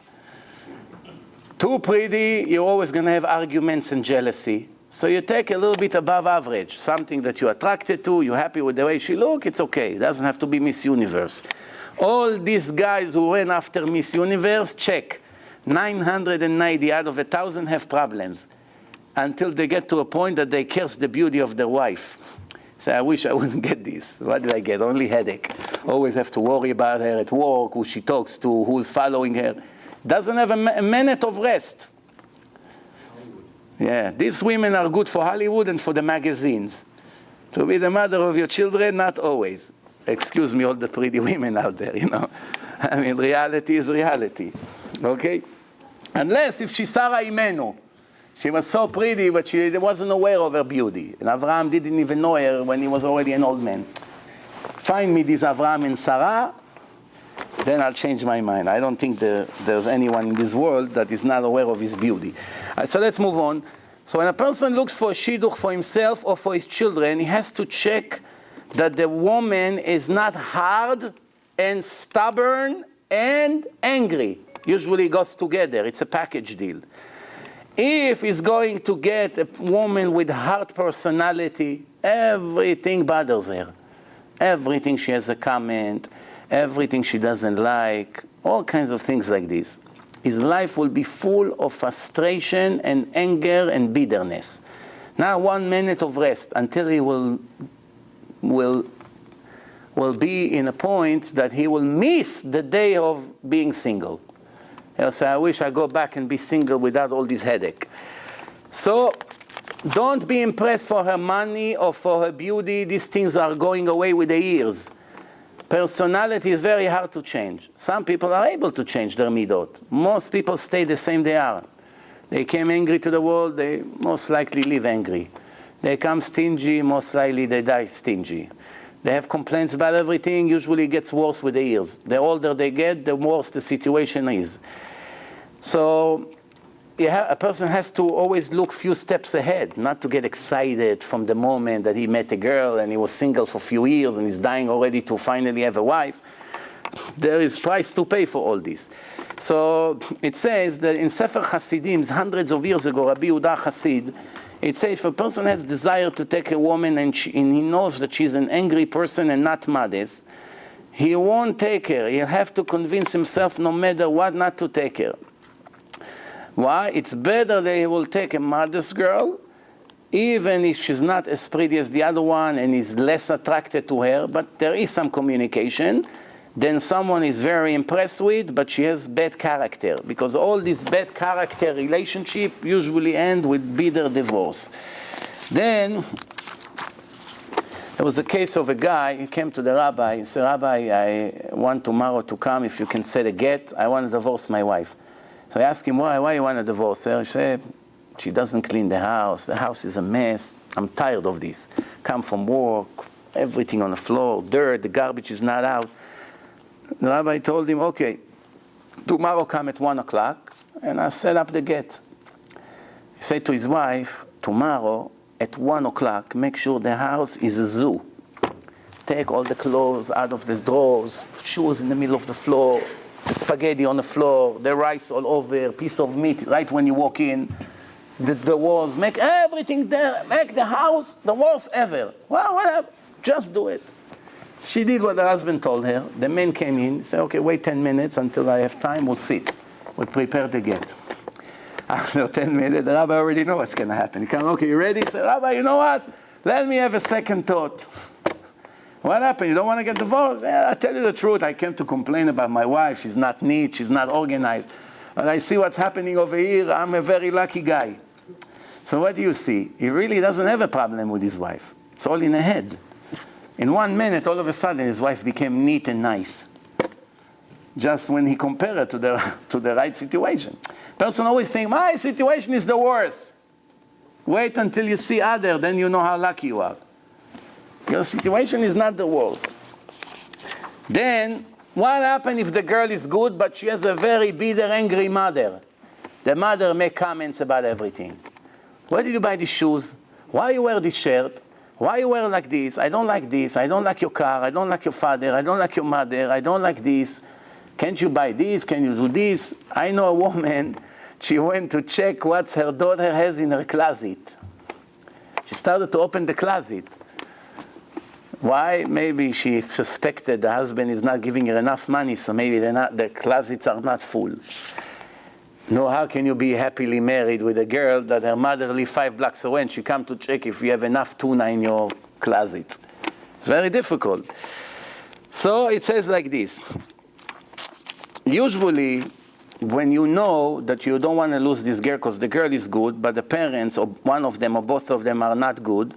Too pretty, you're always going to have arguments and jealousy. So you take a little bit above average, something that you're attracted to, you're happy with the way she looks, it's okay. It doesn't have to be Miss Universe. All these guys who went after Miss Universe, check. 990 out of 1,000 have problems until they get to a point that they curse the beauty of their wife. Say, I wish I wouldn't get this. What did I get? Only headache. Always have to worry about her at work, who she talks to, who's following her. Doesn't have a minute of rest. Yeah, these women are good for Hollywood and for the magazines. To be the mother of your children, not always. Excuse me, all the pretty women out there, I mean, reality is reality. Okay? Unless if she's Sarah Imenu. She was so pretty, but she wasn't aware of her beauty. And Avraham didn't even know her when he was already an old man. Find me this Avraham and Sarah, then I'll change my mind. I don't think there's anyone in this world that is not aware of his beauty. So let's move on. So when a person looks for a shidduch for himself or for his children, he has to check that the woman is not hard and stubborn and angry. Usually it goes together. It's a package deal. If he's going to get a woman with hard personality, everything bothers her. Everything she has a comment, everything she doesn't like, all kinds of things like this. his life will be full of frustration and anger and bitterness. Not 1 minute of rest until he will be in a point that he will miss the day of being single. He'll say, I wish I go back and be single without all this headache. So don't be impressed for her money or for her beauty. These things are going away with the years. Personality is very hard to change. Some people are able to change their midot. Most people stay the same they are. They came angry to the world, they most likely live angry. They come stingy, most likely they die stingy. They have complaints about everything, usually it gets worse with the years. The older they get, the worse the situation is. So a person has to always look few steps ahead, not to get excited from the moment that he met a girl and he was single for a few years and he's dying already to finally have a wife. There is price to pay for all this. So it says that in Sefer Hasidim, hundreds of years ago, Rabbi Yehuda Hasid, it says if a person has desire to take a woman and he knows that she's an angry person and not modest, he won't take her. He'll have to convince himself no matter what not to take her. Why? It's better that he will take a modest girl, even if she's not as pretty as the other one and is less attracted to her, but there is some communication, than someone is very impressed with, but she has bad character. Because all these bad character relationship usually end with bitter divorce. Then, there was a case of a guy, he came to the rabbi, he said, Rabbi, I want tomorrow to come, if you can set a get, I want to divorce my wife. So I asked him, why you want to divorce her? He said, she doesn't clean the house is a mess, I'm tired of this. Come from work, everything on the floor, dirt, the garbage is not out. The rabbi told him, okay, tomorrow come at 1 o'clock, and I'll set up the get. He said to his wife, tomorrow at 1 o'clock, make sure the house is a zoo. Take all the clothes out of the drawers, shoes in the middle of the floor, the spaghetti on the floor, the rice all over, piece of meat right when you walk in, the walls, make everything there, make the house the worst ever. Well, whatever, just do it. She did what the husband told her. The man came in, said, okay, wait 10 minutes until I have time, we'll sit. We'll prepare the get. After 10 minutes, the rabbi already knows what's going to happen. He comes, okay, you ready? He said, Rabbi, you know what? Let me have a second thought. What happened? You don't want to get divorced? Yeah, I tell you the truth, I came to complain about my wife. She's not neat, she's not organized. But I see what's happening over here. I'm a very lucky guy. So what do you see? He really doesn't have a problem with his wife. It's all in the head. In 1 minute, all of a sudden, his wife became neat and nice. Just when he compared it to the right situation. Person always thinks, my situation is the worst. Wait until you see other, then you know how lucky you are. Your situation is not the worst. Then, what happens if the girl is good, but she has a very bitter, angry mother? The mother makes comments about everything. Where did you buy these shoes? Why you wear this shirt? Why you wear like this? I don't like this. I don't like your car. I don't like your father. I don't like your mother. I don't like this. Can't you buy this? Can you do this? I know a woman, she went to check what her daughter has in her closet. She started to open the closet. Why? Maybe she suspected the husband is not giving her enough money, so maybe the closets are not full. No, how can you be happily married with a girl that her mother lives 5 blocks away and she come to check if you have enough tuna in your closet? It's very difficult. So it says like this. Usually, when you know that you don't want to lose this girl because the girl is good, but the parents, or one of them or both of them are not good,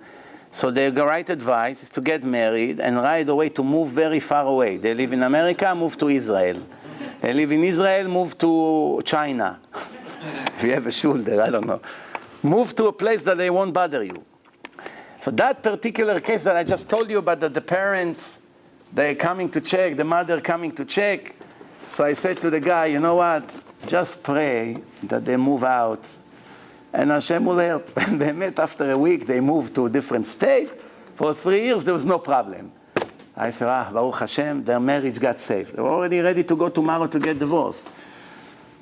so their right advice is to get married and right away to move very far away. They live in America, move to Israel. They live in Israel, move to China. If you have a shul there, I don't know. Move to a place that they won't bother you. So that particular case that I just told you about, that the parents, they're coming to check, the mother coming to check. So I said to the guy, you know what? Just pray that they move out. And Hashem will help. And they met after a week, they moved to a different state. For 3 years, there was no problem. I said, Baruch Hashem, their marriage got saved. They were already ready to go tomorrow to get divorced.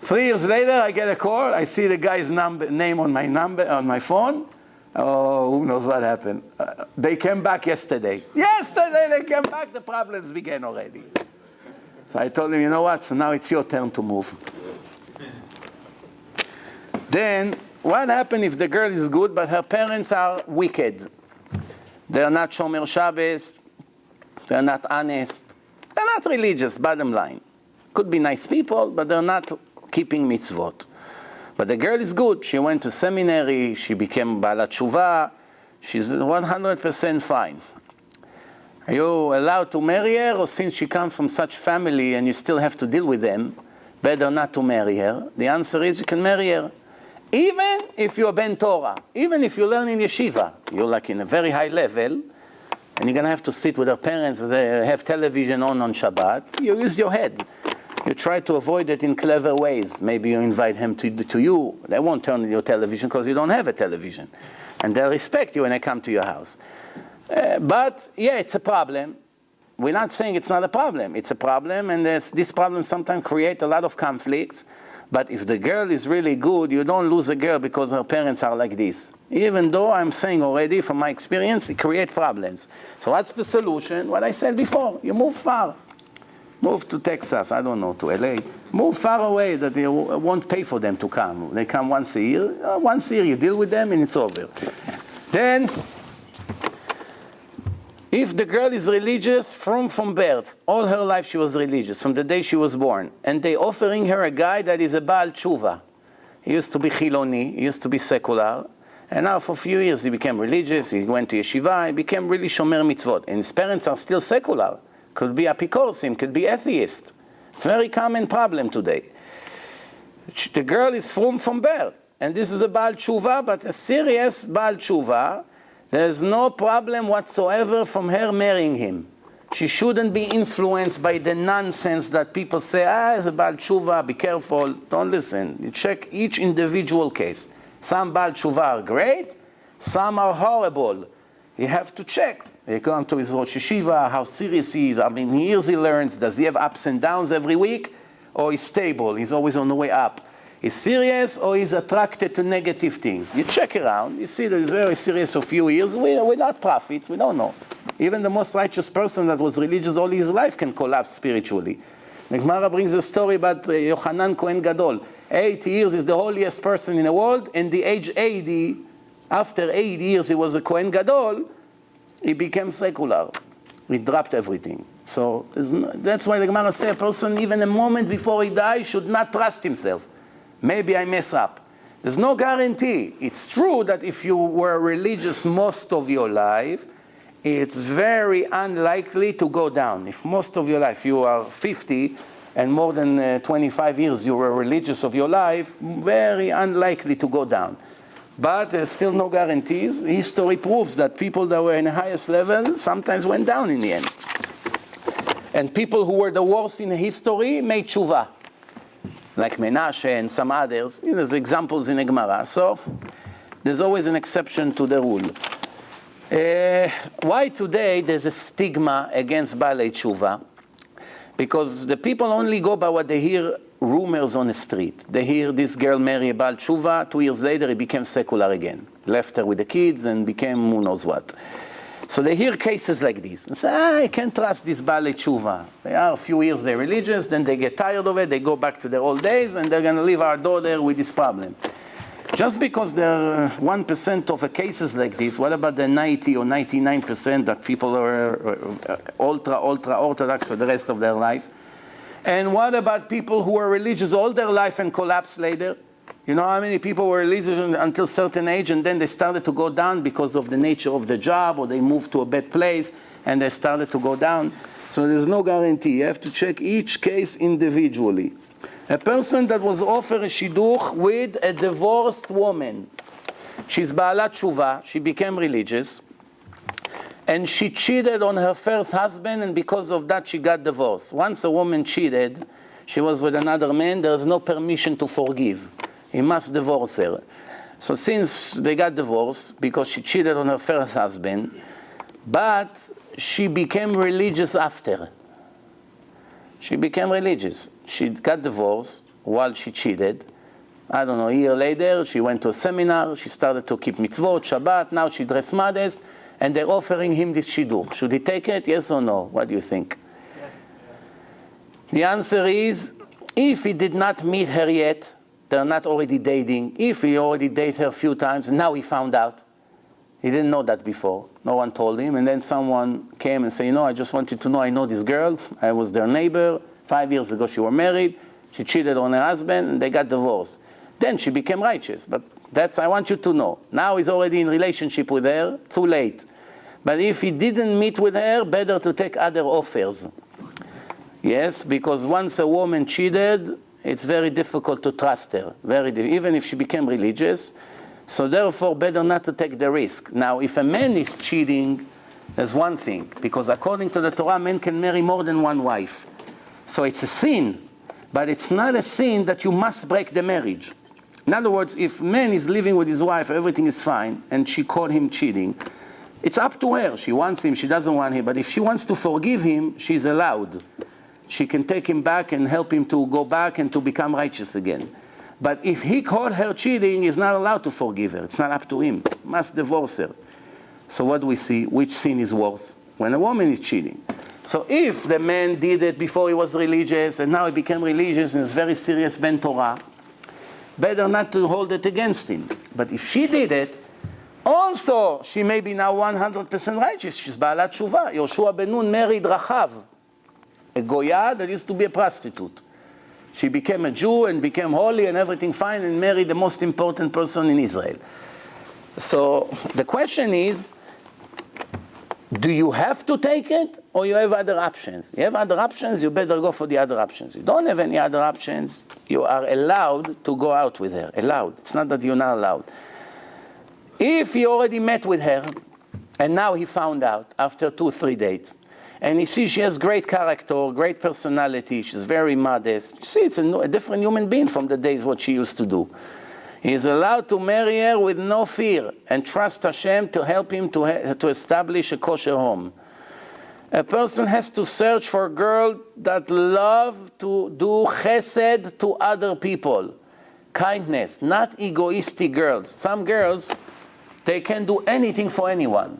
3 years later, I get a call. I see the guy's name on my phone. Oh, who knows what happened? They came back yesterday. Yesterday they came back, the problems began already. So I told him, you know what? So now it's your turn to move. Then, what happens if the girl is good, but her parents are wicked? They're not Shomer Shabbos, they're not honest, they're not religious, bottom line. Could be nice people, but they're not keeping mitzvot. But the girl is good. She went to seminary, she became Baalat Tshuva, she's 100% fine. Are you allowed to marry her, or since she comes from such family and you still have to deal with them, better not to marry her? The answer is you can marry her. Even if you're Ben Torah, even if you learn in yeshiva, you're like in a very high level, and you're going to have to sit with her parents, they have television on Shabbat, you use your head. You try to avoid it in clever ways. Maybe you invite him to you. They won't turn on your television because you don't have a television. And they'll respect you when they come to your house. But, yeah, it's a problem. We're not saying it's not a problem. It's a problem, and this problem sometimes creates a lot of conflicts. But if the girl is really good, you don't lose a girl because her parents are like this. Even though I'm saying already from my experience, it creates problems. So what's the solution? What I said before, you move far. Move to Texas, I don't know, to LA. Move far away that you won't pay for them to come. They come once a year. Once a year you deal with them and it's over. Then, if the girl is religious from birth, all her life she was religious, from the day she was born, and they offering her a guy that is a Baal Tshuva. He used to be Chiloni, he used to be secular, and now for a few years he became religious, he went to yeshiva, he became really Shomer Mitzvot. And his parents are still secular. Could be apikorsim, could be atheist. It's a very common problem today. The girl is from birth, and this is a Baal Tshuva, but a serious Baal Tshuva. There's no problem whatsoever from her marrying him. She shouldn't be influenced by the nonsense that people say, it's a Baal Tshuva, be careful. Don't listen. You check each individual case. Some Baal Tshuva are great, some are horrible. You have to check. You come to his Rosh Yeshiva, how serious he is, how many years he learns, does he have ups and downs every week, or he's stable, he's always on the way up. He's serious, or he's attracted to negative things. You check around, you see that he's very serious for a few years, we're not prophets, we don't know. Even the most righteous person that was religious all his life can collapse spiritually. The Gemara brings a story about Yochanan Kohen Gadol. 8 years is the holiest person in the world, and the age 80, after 8 years he was a Kohen Gadol, he became secular. He dropped everything. So that's why the Gemara says a person, even a moment before he dies, should not trust himself. Maybe I mess up. There's no guarantee. It's true that if you were religious most of your life, it's very unlikely to go down. If most of your life, you are 50 and more than 25 years you were religious of your life, very unlikely to go down. But there's still no guarantees. History proves that people that were in the highest level sometimes went down in the end. And people who were the worst in history made tshuva, like Menashe and some others. There's examples in the Gemara. So there's always an exception to the rule. Why today there's a stigma against Baalei Tshuva? Because the people only go by what they hear rumors on the street. They hear this girl marry a Baal Tshuva, 2 years later he became secular again. Left her with the kids and became who knows what. So they hear cases like this and say, I can't trust this Baalei Tshuva. They are a few years they're religious, then they get tired of it, they go back to their old days and they're going to leave our daughter with this problem. Just because there are 1% of cases like this, what about the 90 or 99% that people are ultra-orthodox for the rest of their life? And what about people who were religious all their life and collapsed later? You know how many people were religious until a certain age and then they started to go down because of the nature of the job, or they moved to a bad place and they started to go down? So there's no guarantee. You have to check each case individually. A person that was offered a shidduch with a divorced woman. She's Baalat Tshuva, she became religious, and she cheated on her first husband, and because of that she got divorced. Once a woman cheated, she was with another man, there's no permission to forgive. He must divorce her. So since they got divorced, because she cheated on her first husband, but she became religious after. She became religious. She got divorced while she cheated. I don't know, a year later, she went to a seminar, she started to keep mitzvot, Shabbat, now she dressed modest, and they're offering him this shidduch. Should he take it, yes or no? What do you think? Yes. The answer is, if he did not meet her yet, they're not already dating. If he already dated her a few times, and now he found out. He didn't know that before. No one told him. And then someone came and said, I just want you to know I know this girl. I was their neighbor. 5 years ago she were married. She cheated on her husband and they got divorced. Then she became righteous. But I want you to know. Now he's already in relationship with her. Too late. But if he didn't meet with her, better to take other offers. Yes, because once a woman cheated, it's very difficult to trust her. Even if she became religious. So therefore, better not to take the risk. Now, if a man is cheating, there's one thing. Because according to the Torah, men can marry more than one wife. So it's a sin. But it's not a sin that you must break the marriage. In other words, if man is living with his wife, everything is fine, and she caught him cheating, it's up to her. She wants him, she doesn't want him. But if she wants to forgive him, she's allowed. She can take him back and help him to go back and to become righteous again. But if he caught her cheating, he's not allowed to forgive her. It's not up to him. Must divorce her. So what do we see? Which sin is worse? When a woman is cheating. So if the man did it before he was religious, and now he became religious and is very serious Ben Torah, better not to hold it against him. But if she did it, also she may be now 100% righteous. She's Ba'alat Shuvah. Yoshua ben Nun married Rachav, a Goya that used to be a prostitute. She became a Jew and became holy and everything fine and married the most important person in Israel. So the question is, do you have to take it or you have other options? You have other options, you better go for the other options. You don't have any other options, you are allowed to go out with her. Allowed. It's not that you're not allowed. If he already met with her and now he found out after 2-3 dates, and you see she has great character, great personality, she's very modest. You see, it's a different human being from the days what she used to do. He is allowed to marry her with no fear and trust Hashem to help him to establish a kosher home. A person has to search for a girl that loves to do chesed to other people. Kindness, not egoistic girls. Some girls, they can do anything for anyone.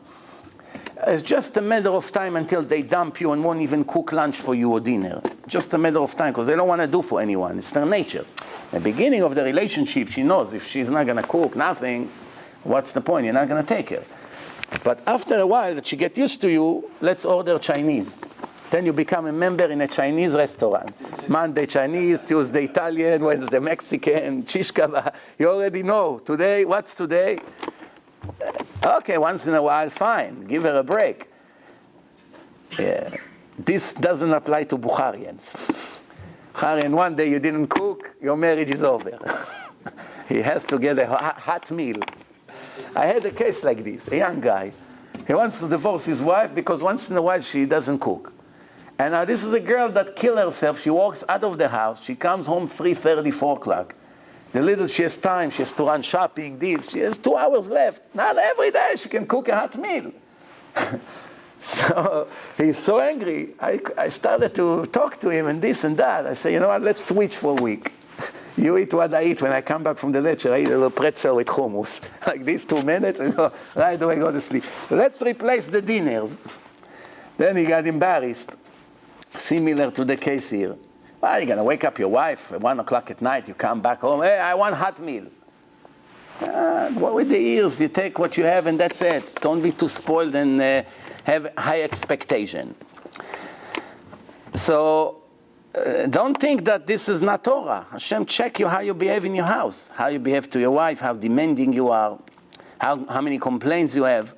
It's just a matter of time until they dump you and won't even cook lunch for you or dinner. Just a matter of time, because they don't want to do for anyone. It's their nature. The beginning of the relationship, she knows if she's not going to cook, nothing, what's the point? You're not going to take her. But after a while that she gets used to you, let's order Chinese. Then you become a member in a Chinese restaurant. Monday Chinese, Tuesday Italian, Wednesday Mexican, shish kebab. You already know. Today, what's today? Okay, once in a while, fine. Give her a break. Yeah. This doesn't apply to Bukharians. Bukharian, one day you didn't cook, your marriage is over. He has to get a hot meal. I had a case like this, a young guy. He wants to divorce his wife because once in a while she doesn't cook. And now this is a girl that killed herself. She walks out of the house. She comes home 3:30, 4 o'clock. The little she has time, she has to run shopping, she has 2 hours left. Not every day she can cook a hot meal. So he's so angry. I started to talk to him and this and that. I say, you know what, let's switch for a week. You eat what I eat when I come back from the lecture. I eat a little pretzel with hummus. Like this, 2 minutes, and right away go to sleep. Let's replace the dinners. Then he got embarrassed. Similar to the case here. Well, you're going to wake up your wife at 1 o'clock at night, you come back home, hey, I want hot meal. What with the ears, you take what you have and that's it. Don't be too spoiled and have high expectation. So, don't think that this is not Torah. Hashem check you how you behave in your house, how you behave to your wife, how demanding you are, how many complaints you have.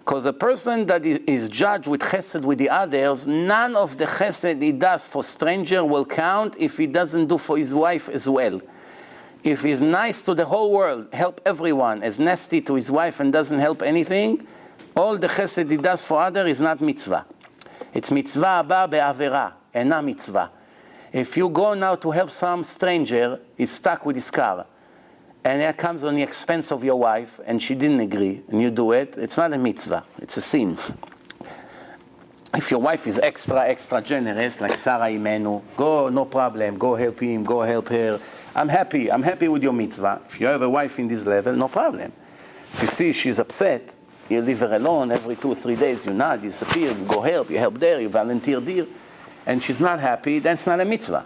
Because a person that is judged with chesed with the others, none of the chesed he does for stranger will count if he doesn't do for his wife as well. If he's nice to the whole world, help everyone, is nasty to his wife and doesn't help anything, all the chesed he does for others is not mitzvah. It's mitzvah abba be'avera, and not mitzvah. If you go now to help some stranger, he's stuck with his car, and it comes on the expense of your wife, and she didn't agree, and you do it, it's not a mitzvah, it's a sin. If your wife is extra generous, like Sarah Imenu, go, no problem, go help him, go help her. I'm happy with your mitzvah. If you have a wife in this level, no problem. If you see she's upset, you leave her alone every 2 or 3 days, you nod, you disappear, you go help there, you volunteer there, and she's not happy, that's not a mitzvah.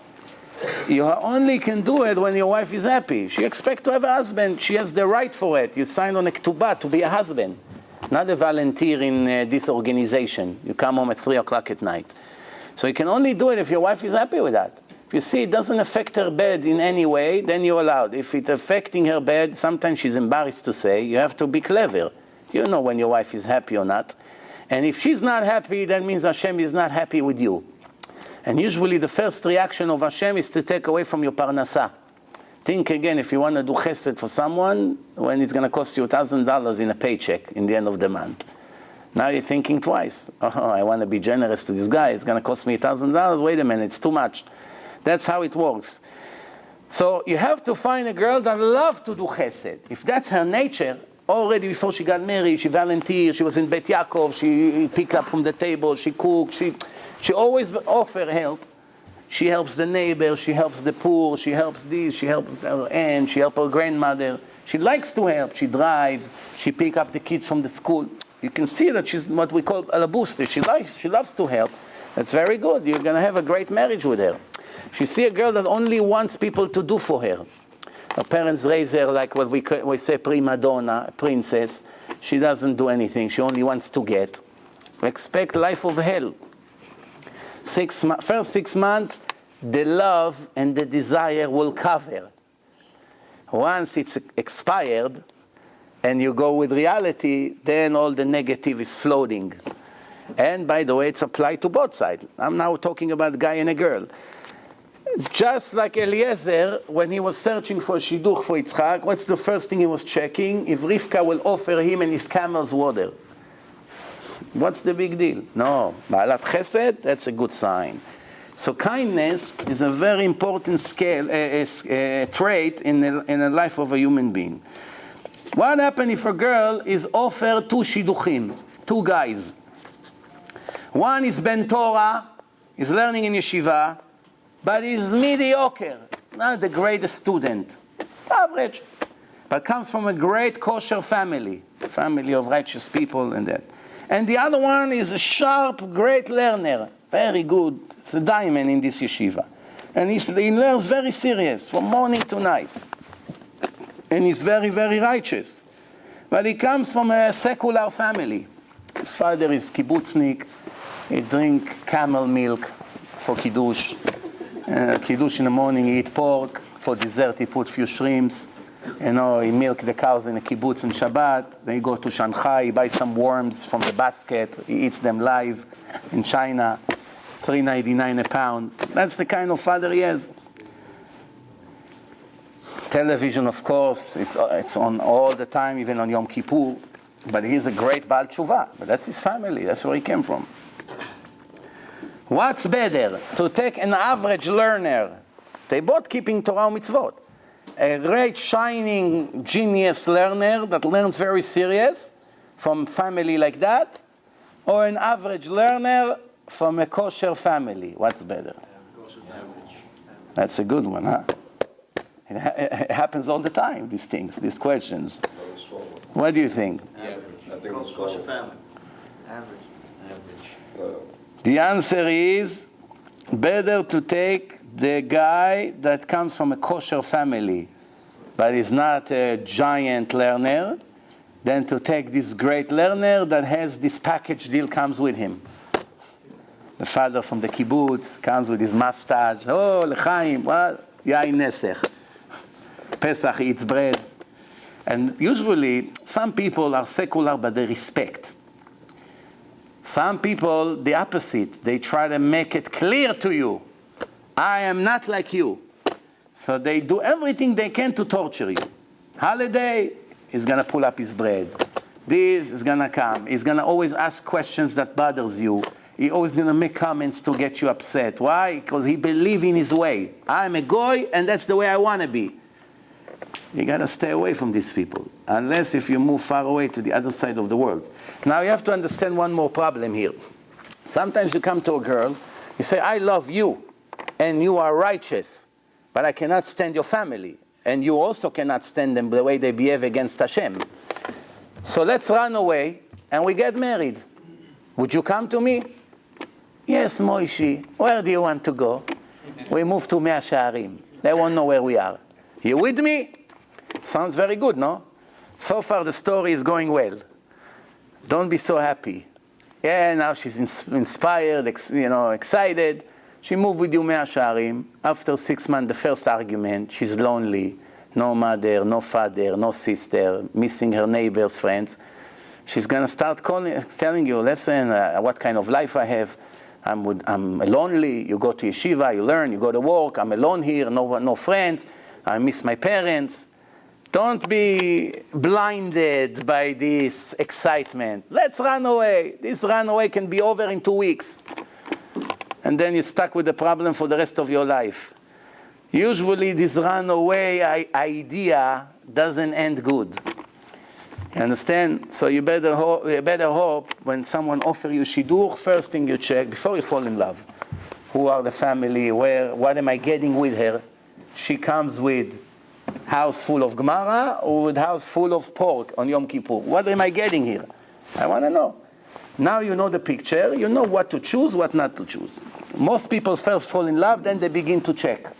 You only can do it when your wife is happy. She expects to have a husband. She has the right for it. You sign on a ketubah to be a husband, not a volunteer in this organization. You come home at 3 o'clock at night. So you can only do it if your wife is happy with that. If you see it doesn't affect her bed in any way, then you're allowed. If it's affecting her bed, sometimes she's embarrassed to say, you have to be clever. You know when your wife is happy or not. And if she's not happy, that means Hashem is not happy with you. And usually the first reaction of Hashem is to take away from your parnasah. Think again, if you want to do chesed for someone, when it's going to cost you $1,000 in a paycheck in the end of the month. Now you're thinking twice. Oh, I want to be generous to this guy. It's going to cost me $1,000. Wait a minute, it's too much. That's how it works. So you have to find a girl that loves to do chesed. If that's her nature, already before she got married, she volunteered, she was in Bet Yaakov, she picked up from the table, she cooked, she always offers help. She helps the neighbor, she helps the poor, she helps this, she helps her aunt, she helps her grandmother. She likes to help, she drives, she picks up the kids from the school. You can see that she's what we call a booster. She loves to help. That's very good. You're going to have a great marriage with her. If you see a girl that only wants people to do for her, her parents raise her like what we say prima donna, a princess. She doesn't do anything. She only wants to get. Expect life of hell. First 6 months, the love and the desire will cover. Once it's expired and you go with reality, then all the negative is floating. And by the way, it's applied to both sides. I'm now talking about a guy and a girl. Just like Eliezer, when he was searching for shidduch for Yitzchak, what's the first thing he was checking? If Rivka will offer him and his camel's water. What's the big deal? No. Ba'alat chesed, that's a good sign. So kindness is a very important trait in the life of a human being. What happens if a girl is offered 2 shidduchim, 2 guys? One is Ben Torah, is learning in yeshiva, but he's mediocre, not the greatest student, average, but comes from a great kosher family of righteous people and that. And the other one is a sharp, great learner, very good. It's a diamond in this yeshiva. And he learns very serious, from morning to night. And he's very, very righteous. But he comes from a secular family. His father is kibbutznik. He drink camel milk for kiddush. Kiddush in the morning, he eat pork. For dessert, he put few shrimps. You know, he milk the cows in the kibbutz on Shabbat. Then he go to Shanghai, he buys some worms from the basket. He eats them live in China, $3.99 a pound. That's the kind of father he has. Television, of course, it's on all the time, even on Yom Kippur. But he's a great Baal Tshuva. But that's his family. That's where he came from. What's better? To take an average learner. They both keeping Torah mitzvot. A great, shining, genius learner that learns very serious from family like that, or an average learner from a kosher family. What's better? That's a good one, huh? It happens all the time, these things, these questions. What do you think? Kosher family. Average. The answer is better to take the guy that comes from a kosher family, but is not a giant learner, than to take this great learner that has this package deal comes with him. The father from the kibbutz comes with his mustache. Oh, l'chaim, what? Yain nesech. Pesach, he eats bread. And usually, some people are secular, but they respect. Some people, the opposite. They try to make it clear to you. I am not like you. So they do everything they can to torture you. Holiday, he's going to pull up his bread. This is going to come. He's going to always ask questions that bothers you. He's always going to make comments to get you upset. Why? Because he believes in his way. I'm a goy, and that's the way I want to be. You got to stay away from these people, unless if you move far away to the other side of the world. Now you have to understand one more problem here. Sometimes you come to a girl, you say, I love you, and you are righteous, but I cannot stand your family, and you also cannot stand them the way they behave against Hashem. So let's run away, and we get married. Would you come to me? Yes, Moishi, where do you want to go? We move to Mea Shearim. They won't know where we are. You with me? Sounds very good, no? So far the story is going well. Don't be so happy. Yeah, now she's inspired, excited. She moved with you Mea Shearim. After 6 months, the first argument, she's lonely. No mother, no father, no sister, missing her neighbors, friends. She's going to start telling you, listen, what kind of life I have. I'm lonely. You go to yeshiva, you learn, you go to work. I'm alone here, no friends. I miss my parents. Don't be blinded by this excitement. Let's run away. This runaway can be over in 2 weeks. And then you're stuck with the problem for the rest of your life. Usually this runaway idea doesn't end good. You understand? So you better hope when someone offers you shidduch, first thing you check, before you fall in love. Who are the family? What am I getting with her? She comes with house full of Gemara or with house full of pork on Yom Kippur? What am I getting here? I want to know. Now you know the picture, you know what to choose, what not to choose. Most people first fall in love, then they begin to check.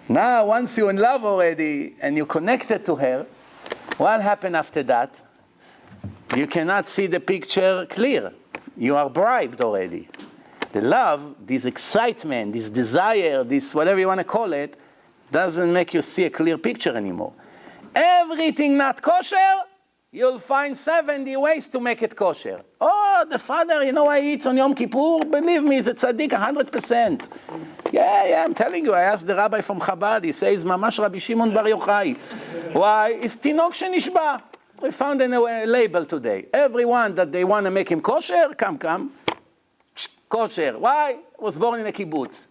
Now, once you're in love already and you're connected to her, what happened after that? You cannot see the picture clear. You are bribed already. The love, this excitement, this desire, this whatever you want to call it, doesn't make you see a clear picture anymore. Everything not kosher, you'll find 70 ways to make it kosher. Oh, the father, I eat on Yom Kippur. Believe me, he's a tzaddik 100%. Yeah, I'm telling you. I asked the rabbi from Chabad. He says, Mamash Rabbi Shimon Bar Yochai. Why? It's Tinok Shenishba. We found a label today. Everyone that they want to make him kosher, come. Kosher. Why? Was born in a kibbutz.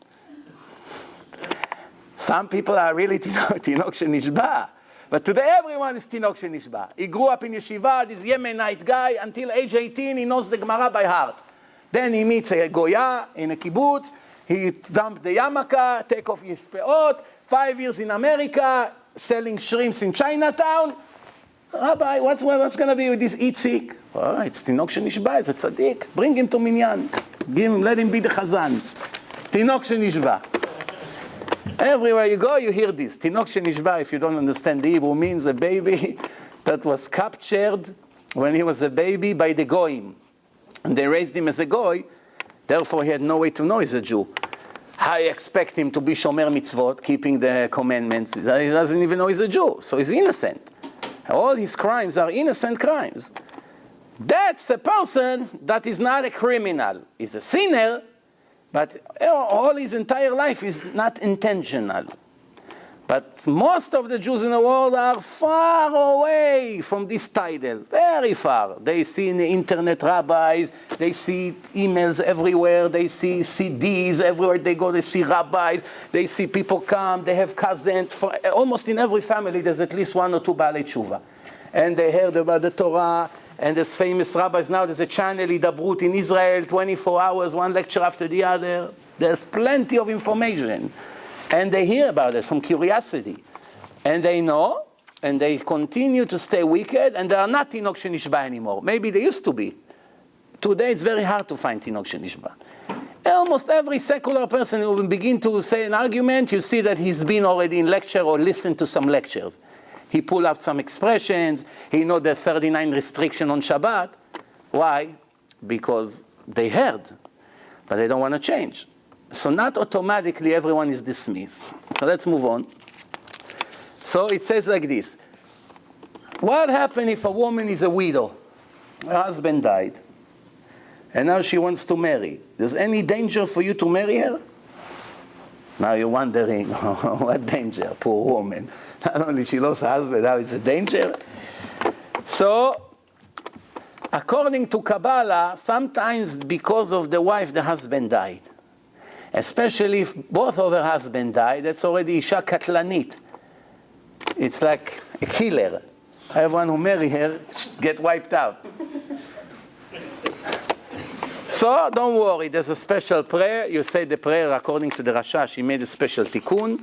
Some people are really Tinok Shenishba. But today everyone is Tinok Shenishba. He grew up in yeshiva, this Yemenite guy, until age 18 he knows the Gemara by heart. Then he meets a Goya in a kibbutz, he dumped the yarmulke, take off his peot, 5 years in America, selling shrimps in Chinatown. Rabbi, what's going to be with this Itzik? Oh, it's Tinok Shenishba, it's a tzaddik. Bring him to Minyan. Let him be the Chazan. Tinok Shenishba. Everywhere you go, you hear this. Tinok Shenishba, if you don't understand the Hebrew, means a baby that was captured when he was a baby by the Goyim. And they raised him as a Goy, therefore he had no way to know he's a Jew. I expect him to be Shomer Mitzvot, keeping the commandments. He doesn't even know he's a Jew, so he's innocent. All his crimes are innocent crimes. That's a person that is not a criminal. He's a sinner, but all his entire life is not intentional. But most of the Jews in the world are far away from this title, very far. They see in the internet rabbis, they see emails everywhere, they see CDs everywhere they go, they see rabbis, they see people come, they have cousins. Almost in every family there's at least 1 or 2 Baalei Tshuva. And they heard about the Torah, and there's famous rabbis. Now there's a channel, Hidabrut, in Israel, 24 hours, one lecture after the other. There's plenty of information. And they hear about it from curiosity. And they know, and they continue to stay wicked, and they are not Tinok Shenishba anymore. Maybe they used to be. Today it's very hard to find Tinok Shenishba. Almost every secular person who will begin to say an argument, you see that he's been already in lecture or listened to some lectures. He pulled out some expressions. He knows the 39 restriction on Shabbat. Why? Because they heard, but they don't want to change. So not automatically everyone is dismissed. So let's move on. So it says like this. What happens if a woman is a widow? Her husband died, and now she wants to marry. There's any danger for you to marry her? Now you're wondering, what danger? Poor woman. Not only she lost her husband, now it's a danger. So, according to Kabbalah, sometimes because of the wife, the husband died. Especially if both of her husbands died, that's already Isha Katlanit. It's like a killer. Everyone who marry her get wiped out. So don't worry, there's a special prayer. You say the prayer according to the Rasha. She made a special tikkun.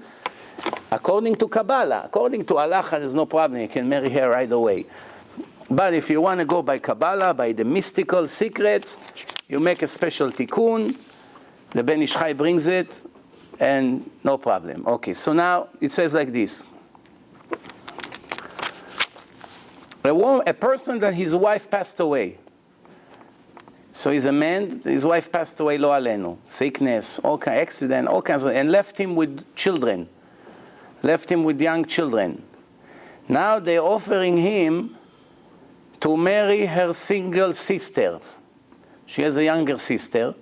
According to Kabbalah, according to Halacha, there's no problem. You can marry her right away. But if you want to go by Kabbalah, by the mystical secrets, you make a special tikkun. the Ben Ish Chai brings it, and no problem. Okay, so now it says like this. A person that his wife passed away. So he's a man, his wife passed away, lo alenu, sickness, all kind, accident, all kinds of, and left him with children. Left him with young children. Now they're offering him to marry her single sister. She has a younger sister,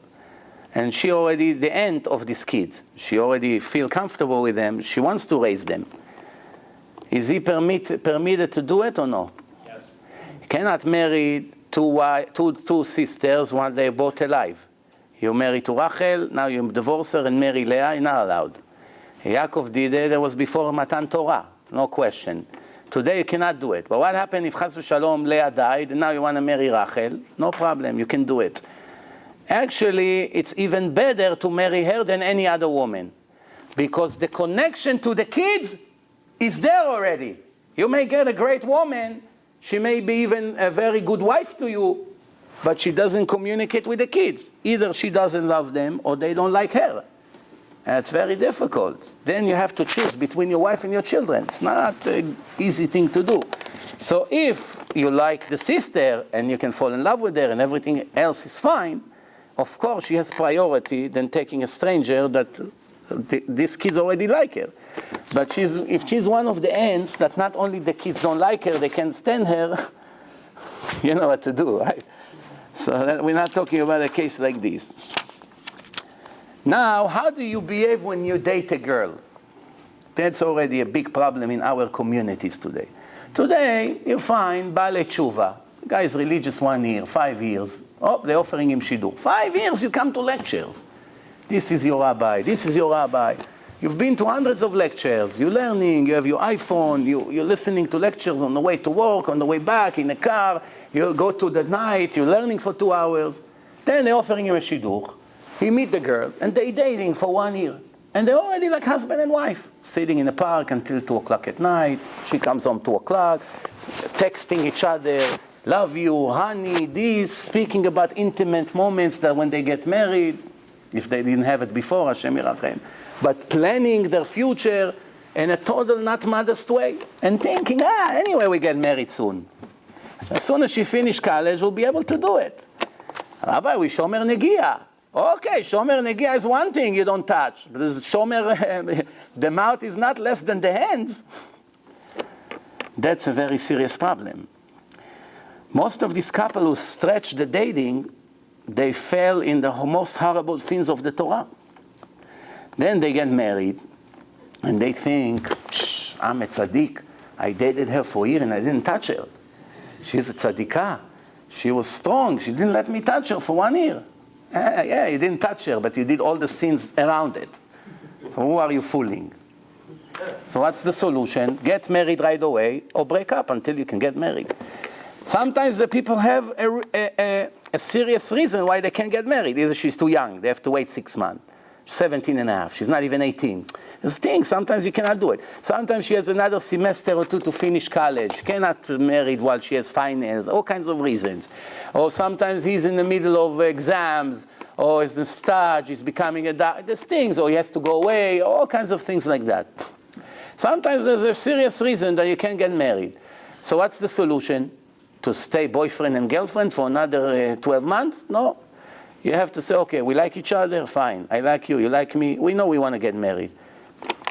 and she already the aunt of these kids. She already feel comfortable with them. She wants to raise them. Is he permitted to do it or no? Yes. You cannot marry two sisters while they're both alive. You marry to Rachel, now you divorce her and marry Leah, you're not allowed. Yaakov did it, that was before Matan Torah, no question. Today you cannot do it. But what happened if Chas v'Shalom Leah died and now you want to marry Rachel? No problem, you can do it. Actually, it's even better to marry her than any other woman. Because the connection to the kids is there already. You may get a great woman, she may be even a very good wife to you, but she doesn't communicate with the kids. Either she doesn't love them or they don't like her. And it's very difficult. Then you have to choose between your wife and your children. It's not an easy thing to do. So if you like the sister and you can fall in love with her and everything else is fine, of course she has priority than taking a stranger that these kids already like her. But if she's one of the aunts that not only the kids don't like her, they can't stand her, you know what to do, right? So we're not talking about a case like this. Now, how do you behave when you date a girl? That's already a big problem in our communities today. Today, you find Baalei Tshuva. The guy is religious 1 year, 5 years. Oh, they're offering him Shidduch. 5 years, you come to lectures. This is your rabbi, this is your rabbi. You've been to hundreds of lectures. You're learning, you have your iPhone, you're listening to lectures on the way to work, on the way back, in the car. You go to the night, you're learning for 2 hours. Then they're offering him a Shidduch. He meet the girl, and they're dating for 1 year. And they're already like husband and wife, sitting in the park until 2 o'clock at night. She comes home 2 o'clock, texting each other, love you, honey, this, speaking about intimate moments that when they get married, if they didn't have it before, Hashem Yirachem, but planning their future in a total not modest way, and thinking, anyway, we get married soon. As soon as she finished college, we'll be able to do it. Rabbi, we shomer negia. Okay, shomer negia is one thing you don't touch. But shomer, the mouth is not less than the hands. That's a very serious problem. Most of these couples who stretch the dating, they fell in the most horrible sins of the Torah. Then they get married, and they think, I'm a tzaddik. I dated her for a year and I didn't touch her. She's a tzaddikah. She was strong. She didn't let me touch her for 1 year. Yeah, you didn't touch her, but you did all the sins around it. So who are you fooling? So what's the solution? Get married right away or break up until you can get married. Sometimes the people have a serious reason why they can't get married. Either she's too young, they have to wait 6 months. 17 and a half, she's not even 18. This thing, sometimes you cannot do it. Sometimes she has another semester or 2 to finish college. She cannot be married while she has finals, all kinds of reasons. Or sometimes he's in the middle of exams, or he's a stage, he's becoming a doctor. There's things, or he has to go away, all kinds of things like that. Sometimes there's a serious reason that you can't get married. So what's the solution? To stay boyfriend and girlfriend for another 12 months? No. You have to say, okay, we like each other, fine. I like you, you like me. We know we want to get married.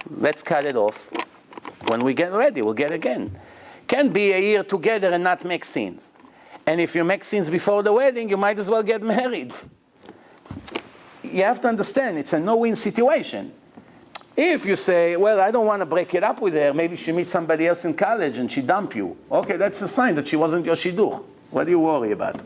Let's cut it off. When we get ready, we'll get again. Can't be a year together and not make sins. And if you make sins before the wedding, you might as well get married. You have to understand, it's a no-win situation. If you say, well, I don't want to break it up with her, maybe she meets somebody else in college and she dump you. Okay, that's a sign that she wasn't your shidduch. What do you worry about?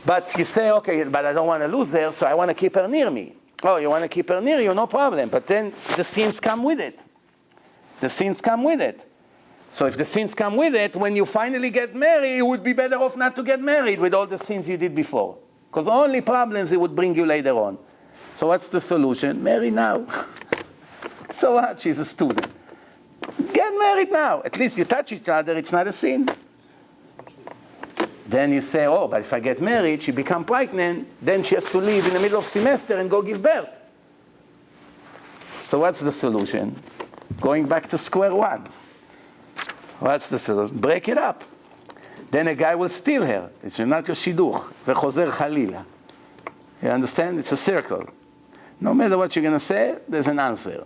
But you say, okay, but I don't want to lose her, so I want to keep her near me. Oh, you want to keep her near you, no problem. But then the sins come with it. The sins come with it. So if the sins come with it, when you finally get married, you would be better off not to get married with all the sins you did before. Because only problems it would bring you later on. So what's the solution? Marry now. So what? She's a student. Get married now. At least you touch each other, it's not a sin. Then you say, oh, but if I get married, she become pregnant, then she has to leave in the middle of semester and go give birth. So what's the solution? Going back to square one. What's the solution? Break it up. Then a guy will steal her. It's not your shidduch. Vechozer chalila. You understand? It's a circle. No matter what you're going to say, there's an answer.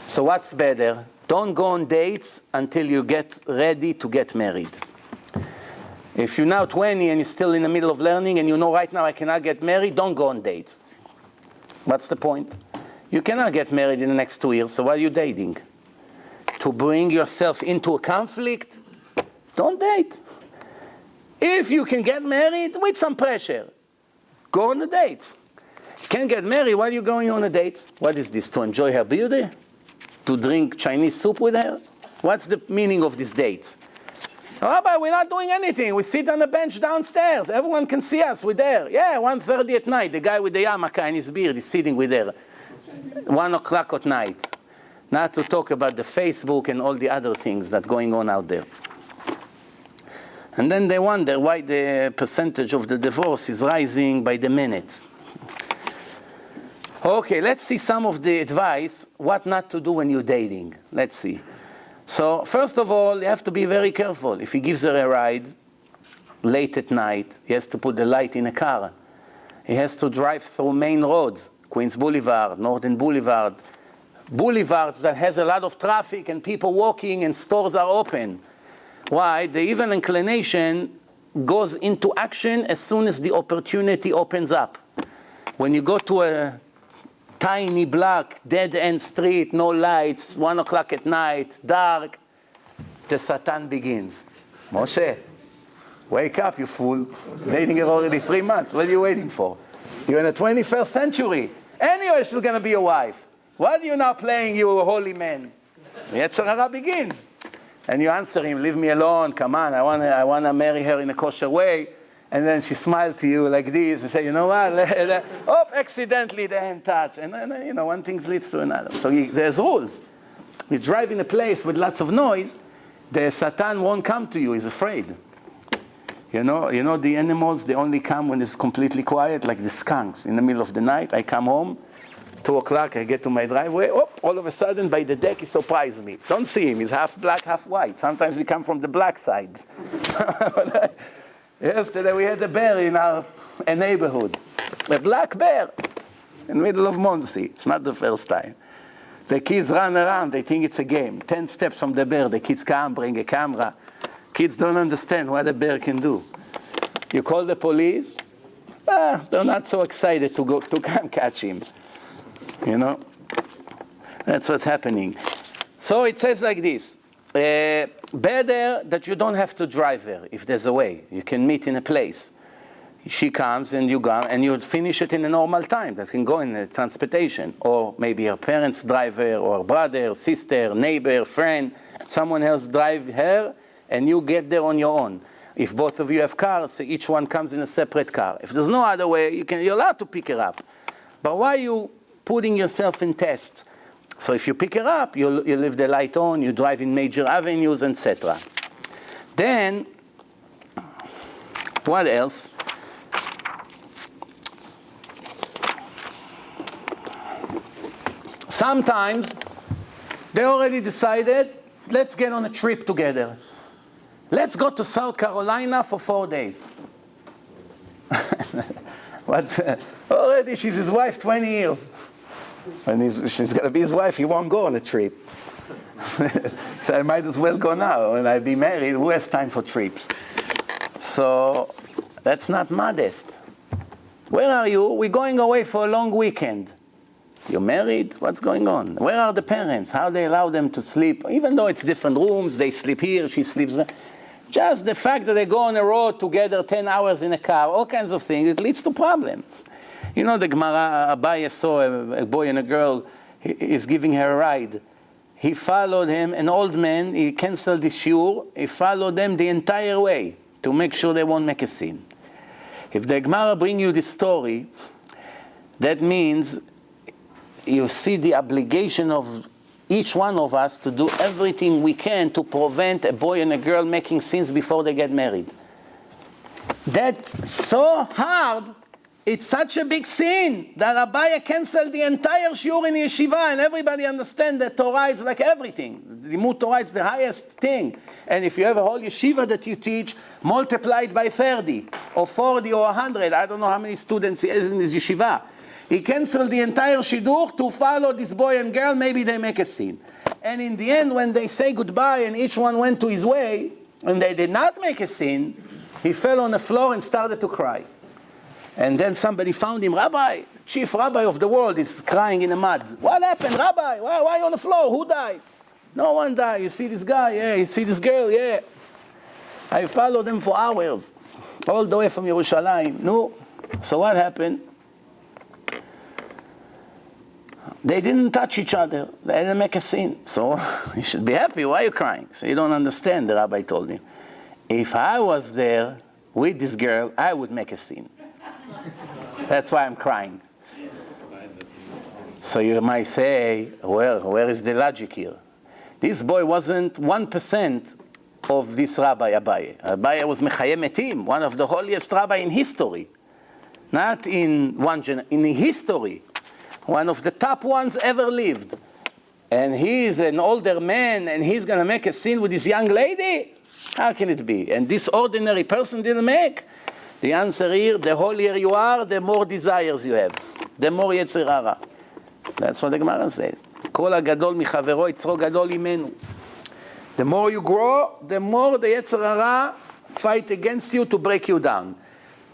So what's better? Don't go on dates until you get ready to get married. If you're now 20 and you're still in the middle of learning and you know right now I cannot get married, don't go on dates. What's the point? You cannot get married in the next 2 years, so why are you dating? To bring yourself into a conflict? Don't date. If you can get married with some pressure, go on the dates. You can't get married, why are you going on a date? What is this, to enjoy her beauty? To drink Chinese soup with her? What's the meaning of these dates? Rabbi, we're not doing anything. We sit on a bench downstairs. Everyone can see us. We're there. Yeah, 1:30 at night. The guy with the yarmulke and his beard is sitting with her. 1 o'clock at night. Not to talk about the Facebook and all the other things that are going on out there. And then they wonder why the percentage of the divorce is rising by the minute. Okay, let's see some of the advice, what not to do when you're dating. Let's see. So, first of all, you have to be very careful. If he gives her a ride late at night, he has to put the light in a car. He has to drive through main roads, Queens Boulevard, Northern Boulevard, boulevards that has a lot of traffic and people walking and stores are open. Why? The evil inclination goes into action as soon as the opportunity opens up. When you go to a tiny block, dead-end street, no lights, 1 o'clock at night, dark, the Satan begins. Moshe, wake up, you fool. Dating her already 3 months. What are you waiting for? You're in the 21st century. Anyway, she's going to be your wife. What are you now playing, you holy man? Yetzer hara begins. And you answer him, leave me alone, come on, I want to marry her in a kosher way. And then she smiled to you like this and say, you know what, accidentally the hand touch. And then, you know, one thing leads to another. So there's rules. You drive in a place with lots of noise, the Satan won't come to you, he's afraid. You know the animals, they only come when it's completely quiet, like the skunks. In the middle of the night, I come home, 2 o'clock, I get to my driveway, all of a sudden by the deck he surprised me. Don't see him, he's half black, half white. Sometimes he comes from the black side. Yesterday we had a bear in our neighborhood. A black bear in the middle of Monsey. It's not the first time. The kids run around, they think it's a game. 10 steps from the bear, the kids come, bring a camera. Kids don't understand what a bear can do. You call the police, they're not so excited to come catch him. You know? That's what's happening. So it says like this. Better that you don't have to drive her if there's a way. You can meet in a place. She comes and you go and you finish it in a normal time. That can go in a transportation. Or maybe her parents drive her, or brother, sister, neighbor, friend. Someone else drive her and you get there on your own. If both of you have cars, each one comes in a separate car. If there's no other way, you're allowed to pick her up. But why are you putting yourself in tests? So if you pick her up, you leave the light on, you drive in major avenues, etc. Then, what else? Sometimes, they already decided, let's get on a trip together. Let's go to South Carolina for 4 days. Already she's his wife 20 years. When she's going to be his wife, he won't go on a trip. So I might as well go now. When I be married, who has time for trips? So that's not modest. Where are you? We're going away for a long weekend. You're married? What's going on? Where are the parents? How they allow them to sleep? Even though it's different rooms, they sleep here, she sleeps there. Just the fact that they go on a road together 10 hours in a car, all kinds of things, it leads to problem. You know the Gemara, Abaye saw a boy and a girl, he's giving her a ride. He followed him, an old man, he canceled the shiur, he followed them the entire way to make sure they won't make a scene. If the Gemara bring you this story, that means you see the obligation of each one of us to do everything we can to prevent a boy and a girl making sins before they get married. That's so hard. It's such a big sin that Abaye canceled the entire shiur in yeshiva, and everybody understands that Torah is like everything. The Limud Torah is the highest thing. And if you have a whole yeshiva that you teach, multiplied by 30, or 40, or 100, I don't know how many students he has in his yeshiva. He canceled the entire shidur to follow this boy and girl, maybe they make a sin. And in the end, when they say goodbye and each one went to his way, and they did not make a sin, he fell on the floor and started to cry. And then somebody found him, Rabbi, chief rabbi of the world is crying in the mud. What happened, Rabbi? Why are you on the floor? Who died? No one died. You see this guy? Yeah. You see this girl? Yeah. I followed them for hours, all the way from Yerushalayim. No. So what happened? They didn't touch each other. They didn't make a sin. So you should be happy. Why are you crying? So you don't understand, the rabbi told him. If I was there with this girl, I would make a sin. That's why I'm crying. So you might say, well, where is the logic here? This boy wasn't 1% of this Rabbi Abaye. Abaye was Mechayeh Metim, one of the holiest rabbi in history. Not in in history. One of the top ones ever lived. And he's an older man, and he's going to make a sin with this young lady? How can it be? And this ordinary person didn't make? The answer here, the holier you are, the more desires you have. The more yetzer hara. That's what the Gemara says. Kol hagadol michavero yitzro gadol imenu. The more you grow, the more the yetzer hara fight against you to break you down.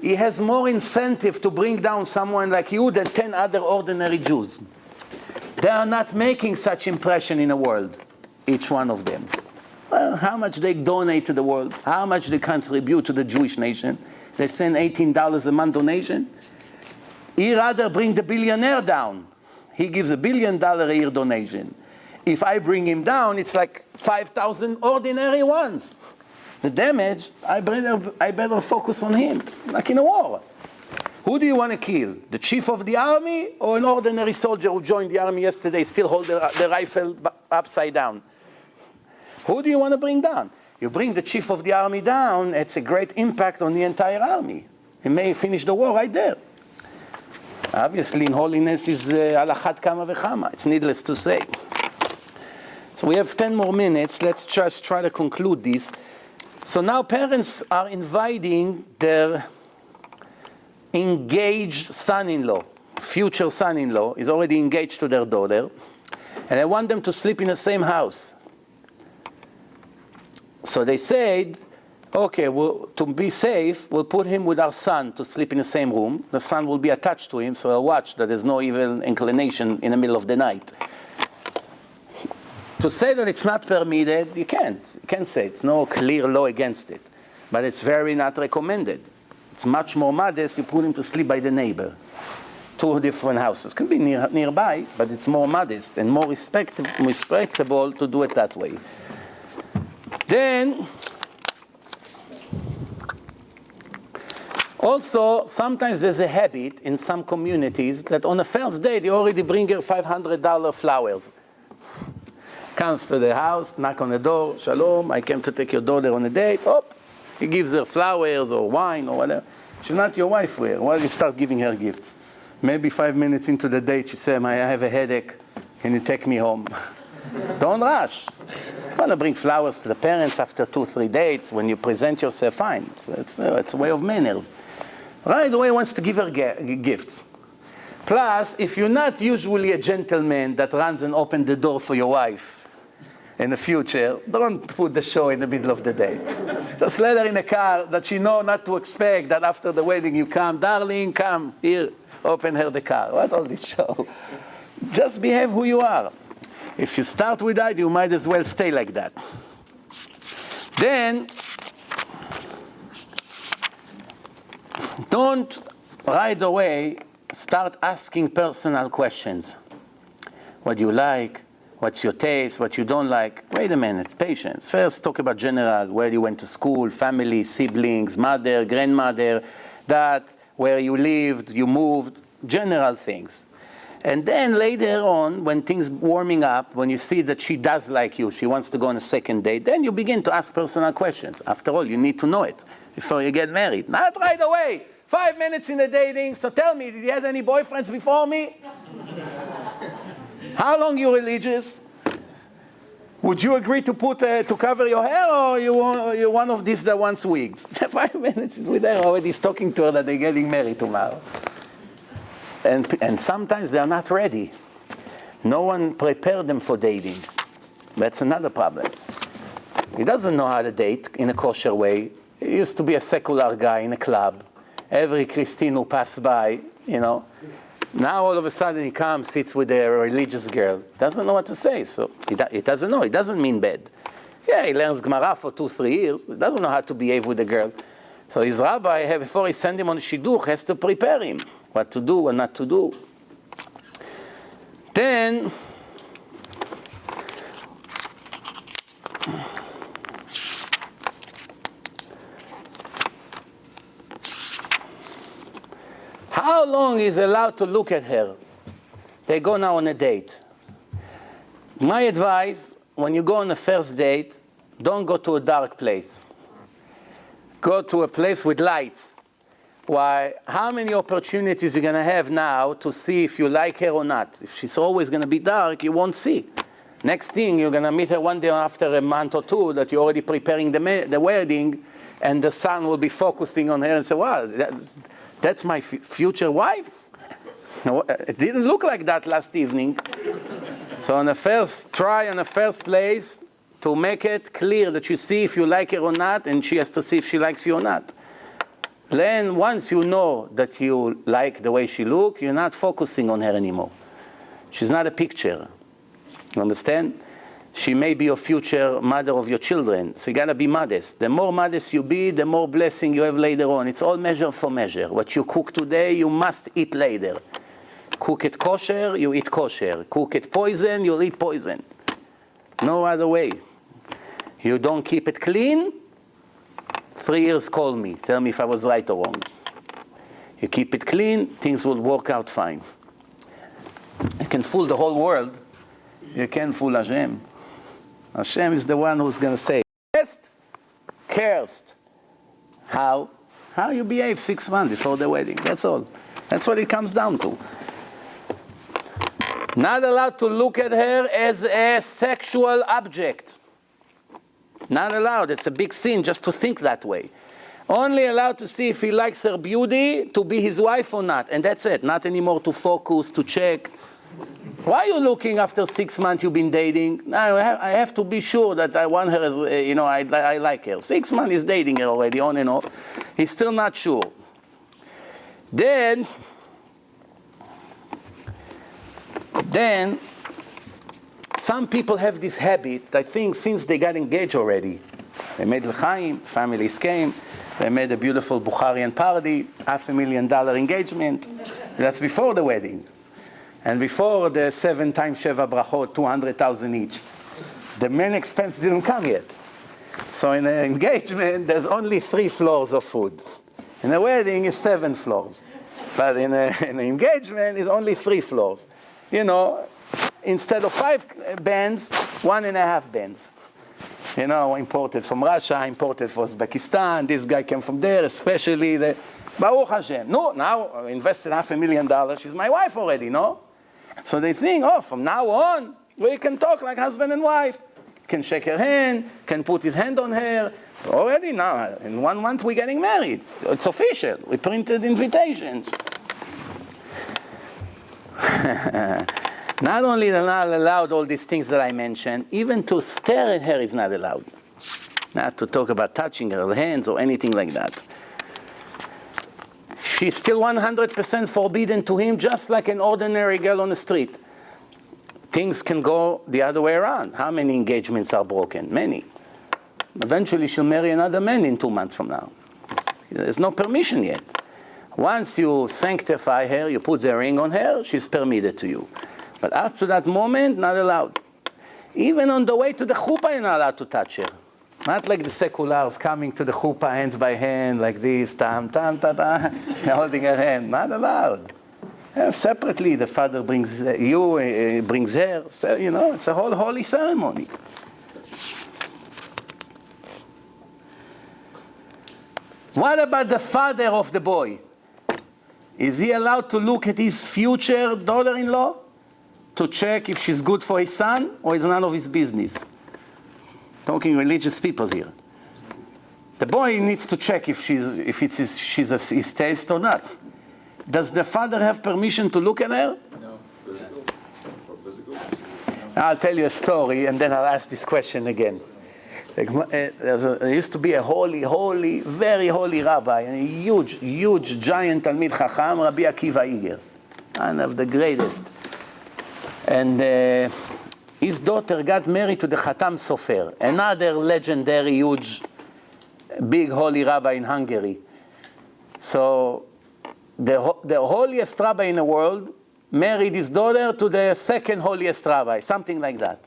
He has more incentive to bring down someone like you than 10 other ordinary Jews. They are not making such impression in the world, each one of them. Well, how much they donate to the world, how much they contribute to the Jewish nation. They send $18 a month donation. He rather bring the billionaire down. He gives $1 billion a year donation. If I bring him down, it's like 5,000 ordinary ones. The damage, I better focus on him, like in a war. Who do you want to kill? The chief of the army or an ordinary soldier who joined the army yesterday, still hold the rifle upside down? Who do you want to bring down? You bring the chief of the army down, it's a great impact on the entire army. He may finish the war right there. Obviously, in holiness is al achat kama v'chama. It's needless to say. So we have 10 more minutes. Let's just try to conclude this. So now parents are inviting their engaged son-in-law, future son-in-law, is already engaged to their daughter, and they want them to sleep in the same house. So they said, okay, to be safe, we'll put him with our son to sleep in the same room. The son will be attached to him, so he'll watch that there's no evil inclination in the middle of the night. To say that it's not permitted, you can't. You can't say it's no clear law against it. But it's very not recommended. It's much more modest, you put him to sleep by the neighbor. 2 different houses. Can be nearby, but it's more modest and more respectable to do it that way. Then, also, sometimes there's a habit in some communities that on the first day, they already bring her $500 flowers. Comes to the house, knock on the door, shalom, I came to take your daughter on a date. Oh, he gives her flowers or wine or whatever. She's not your wife. Well, you start giving her gifts. Maybe 5 minutes into the date, she says, I have a headache. Can you take me home? Don't rush. You want to bring flowers to the parents after 2-3 dates. When you present yourself, fine. It's a way of manners. Right away wants to give her gifts. Plus, if you're not usually a gentleman that runs and opens the door for your wife in the future, don't put the show in the middle of the day. Just let her in a car that she know not to expect that after the wedding you come, darling, come, here, open her the car. What all this show? Just behave who you are. If you start with that, you might as well stay like that. Then, don't right away start asking personal questions. What do you like? What's your taste? What you don't like? Wait a minute, patience. First, talk about general, where you went to school, family, siblings, mother, grandmother, that, where you lived, you moved, general things. And then later on, when things warming up, when you see that she does like you, she wants to go on a second date, then you begin to ask personal questions. After all, you need to know it before you get married. Not right away. 5 minutes in the dating, so tell me, did you have any boyfriends before me? How long you religious? Would you agree to cover your hair, or you're one of these that wants wigs? 5 minutes is with her already. He's talking to her that they're getting married tomorrow. And sometimes they're not ready. No one prepared them for dating. That's another problem. He doesn't know how to date in a kosher way. He used to be a secular guy in a club. Every Christine who passed by, Now all of a sudden he comes, sits with a religious girl. Doesn't know what to say, so he doesn't know. It doesn't mean bad. Yeah, he learns Gemara for 2-3 years. He doesn't know how to behave with a girl. So his rabbi, before he sends him on shidduch, has to prepare him what to do and not to do. Then, how long is allowed to look at her? They go now on a date. My advice, when you go on a first date, don't go to a dark place. Go to a place with lights. Why? How many opportunities you're going to have now to see if you like her or not? If she's always going to be dark, you won't see. Next thing, you're going to meet her one day after a month or two that you're already preparing the wedding, and the sun will be focusing on her and say, wow, that's my future wife? It didn't look like that last evening. So on the first try, on the first place, to make it clear that you see if you like her or not, and she has to see if she likes you or not. Then once you know that you like the way she looks, you're not focusing on her anymore. She's not a picture. You understand? She may be your future mother of your children, so you gotta be modest. The more modest you be, the more blessing you have later on. It's all measure for measure. What you cook today, you must eat later. Cook it kosher, you eat kosher. Cook it poison, you'll eat poison. No other way. You don't keep it clean, 3 years call me. Tell me if I was right or wrong. You keep it clean, things will work out fine. You can fool the whole world. You can't fool Hashem. Hashem is the one who's going to say, blessed, cursed. How? How you behave 6 months before the wedding. That's all. That's what it comes down to. Not allowed to look at her as a sexual object. Not allowed. It's a big sin just to think that way. Only allowed to see if he likes her beauty, to be his wife or not. And that's it. Not anymore to focus, to check. Why are you looking after 6 months you've been dating? Now I have to be sure that I want her as, I like her. 6 months he's dating her already, on and off. He's still not sure. Then, some people have this habit, I think, since they got engaged already. They made l'chaim, families came, they made a beautiful Bukharian party, $500,000 engagement. That's before the wedding. And before the 7 times Sheva brachot, 200,000 each. The main expense didn't come yet. So in an engagement, there's only 3 floors of food. In a wedding, it's 7 floors. But in an engagement, it's only 3 floors. Instead of 5 bands, 1.5 bands. Imported from Russia, imported from Uzbekistan. This guy came from there, especially the Baruch Hashem. No, now I invested $500,000. She's my wife already, no? So they think, from now on, we can talk like husband and wife. Can shake her hand, can put his hand on her. Already now, in 1 month we're getting married. It's official. We printed invitations. Not only are not allowed all these things that I mentioned, even to stare at her is not allowed. Not to talk about touching her hands or anything like that. She's still 100% forbidden to him, just like an ordinary girl on the street. Things can go the other way around. How many engagements are broken? Many. Eventually she'll marry another man in 2 months from now. There's no permission yet. Once you sanctify her, you put the ring on her, she's permitted to you. But up to that moment, not allowed. Even on the way to the chuppah, you're not allowed to touch her. Not like the seculars coming to the chuppah hands by hand, like this, tam, tam, ta, ta, holding her hand. Not allowed. Separately, the father brings you, brings her. So, it's a whole holy ceremony. What about the father of the boy? Is he allowed to look at his future daughter-in-law to check if she's good for his son, or is none of his business? Talking religious people here. The boy needs to check if she's his taste or not. Does the father have permission to look at her? No. Physical? Or physical? I'll tell you a story, and then I'll ask this question again. There used to be a holy, very holy rabbi, and a huge, giant Talmid Chacham, Rabbi Akiva Iger, one of the greatest. And his daughter got married to the Khatam Sofer, another legendary, huge, big holy rabbi in Hungary. So the holiest rabbi in the world married his daughter to the second holiest rabbi, something like that.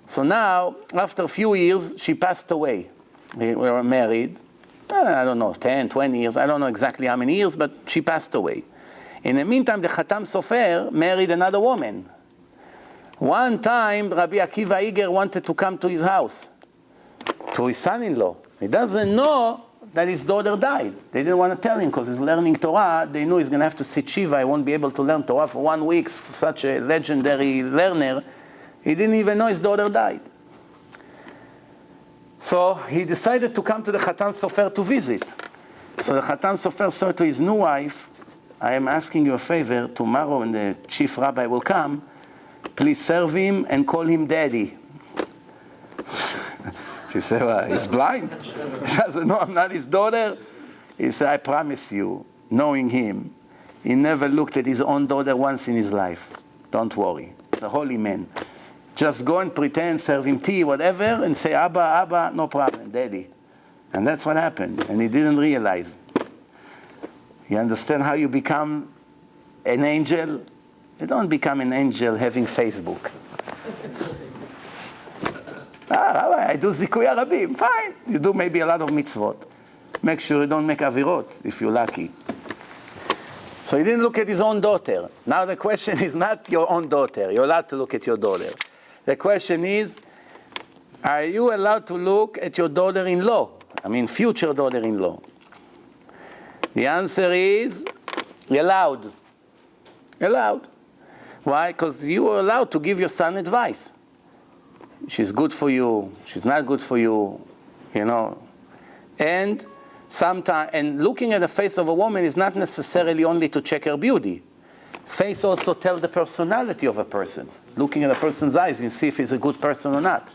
So now, after a few years, she passed away. We were married, I don't know, 10, 20 years, I don't know exactly how many years, but she passed away. In the meantime, the Khatam Sofer married another woman. One time, Rabbi Akiva Iger wanted to come to his house, to his son-in-law. He doesn't know that his daughter died. They didn't want to tell him because he's learning Torah. They knew he's going to have to sit Shiva. He won't be able to learn Torah for 1 week. Such a legendary learner. He didn't even know his daughter died. So he decided to come to the Khatan Sofer to visit. So the Khatan Sofer said to his new wife, I am asking you a favor. Tomorrow when the chief rabbi will come, please serve him and call him daddy. She said, well, he's blind. He doesn't know I'm not his daughter. He said, I promise you, knowing him, he never looked at his own daughter once in his life. Don't worry. He's a holy man. Just go and pretend, serve him tea, whatever, and say, Abba, no problem, daddy. And that's what happened. And he didn't realize. You understand how you become an angel? You don't become an angel having Facebook. I do zikuy arabim. Fine. You do maybe a lot of mitzvot. Make sure you don't make avirot, if you're lucky. So he didn't look at his own daughter. Now the question is not your own daughter. You're allowed to look at your daughter. The question is, are you allowed to look at your daughter-in-law? I mean, future daughter-in-law. The answer is, you're allowed. Allowed. Why? Because you are allowed to give your son advice. She's good for you. She's not good for you. And sometimes, and looking at the face of a woman is not necessarily only to check her beauty. Face also tells the personality of a person. Looking at a person's eyes, you see if he's a good person or not.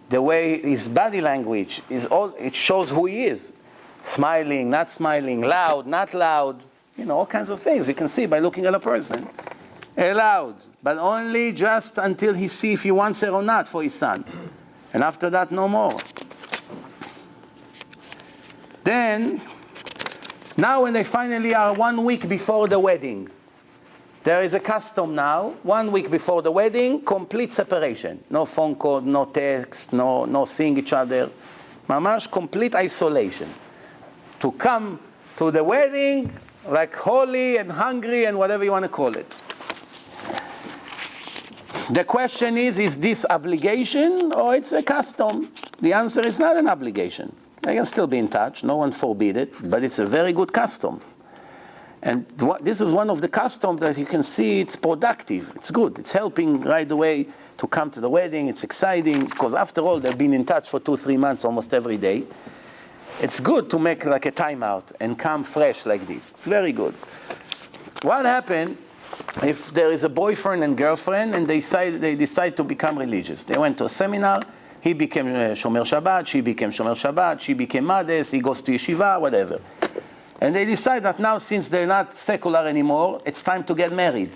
The way his body language is it shows who he is. Smiling, not smiling, loud, not loud. All kinds of things you can see by looking at a person. Allowed, but only just until he sees if he wants her or not for his son. And after that, no more. Then, now when they finally are 1 week before the wedding, there is a custom now, 1 week before the wedding, complete separation. No phone call, no text, no seeing each other. Mamash, complete isolation. To come to the wedding like holy and hungry and whatever you want to call it. The question is this obligation or it's a custom? The answer is not an obligation. They can still be in touch, no one forbid it, but it's a very good custom. And this is one of the customs that you can see it's productive, it's good, it's helping right away to come to the wedding, it's exciting, because after all they've been in touch for 2-3 months almost every day. It's good to make like a timeout and come fresh like this. It's very good. What happened if there is a boyfriend and girlfriend and they decide to become religious? They went to a seminar, he became Shomer Shabbat, she became Shomer Shabbat, she became Mades, he goes to yeshiva, whatever. And they decide that now since they're not secular anymore, it's time to get married.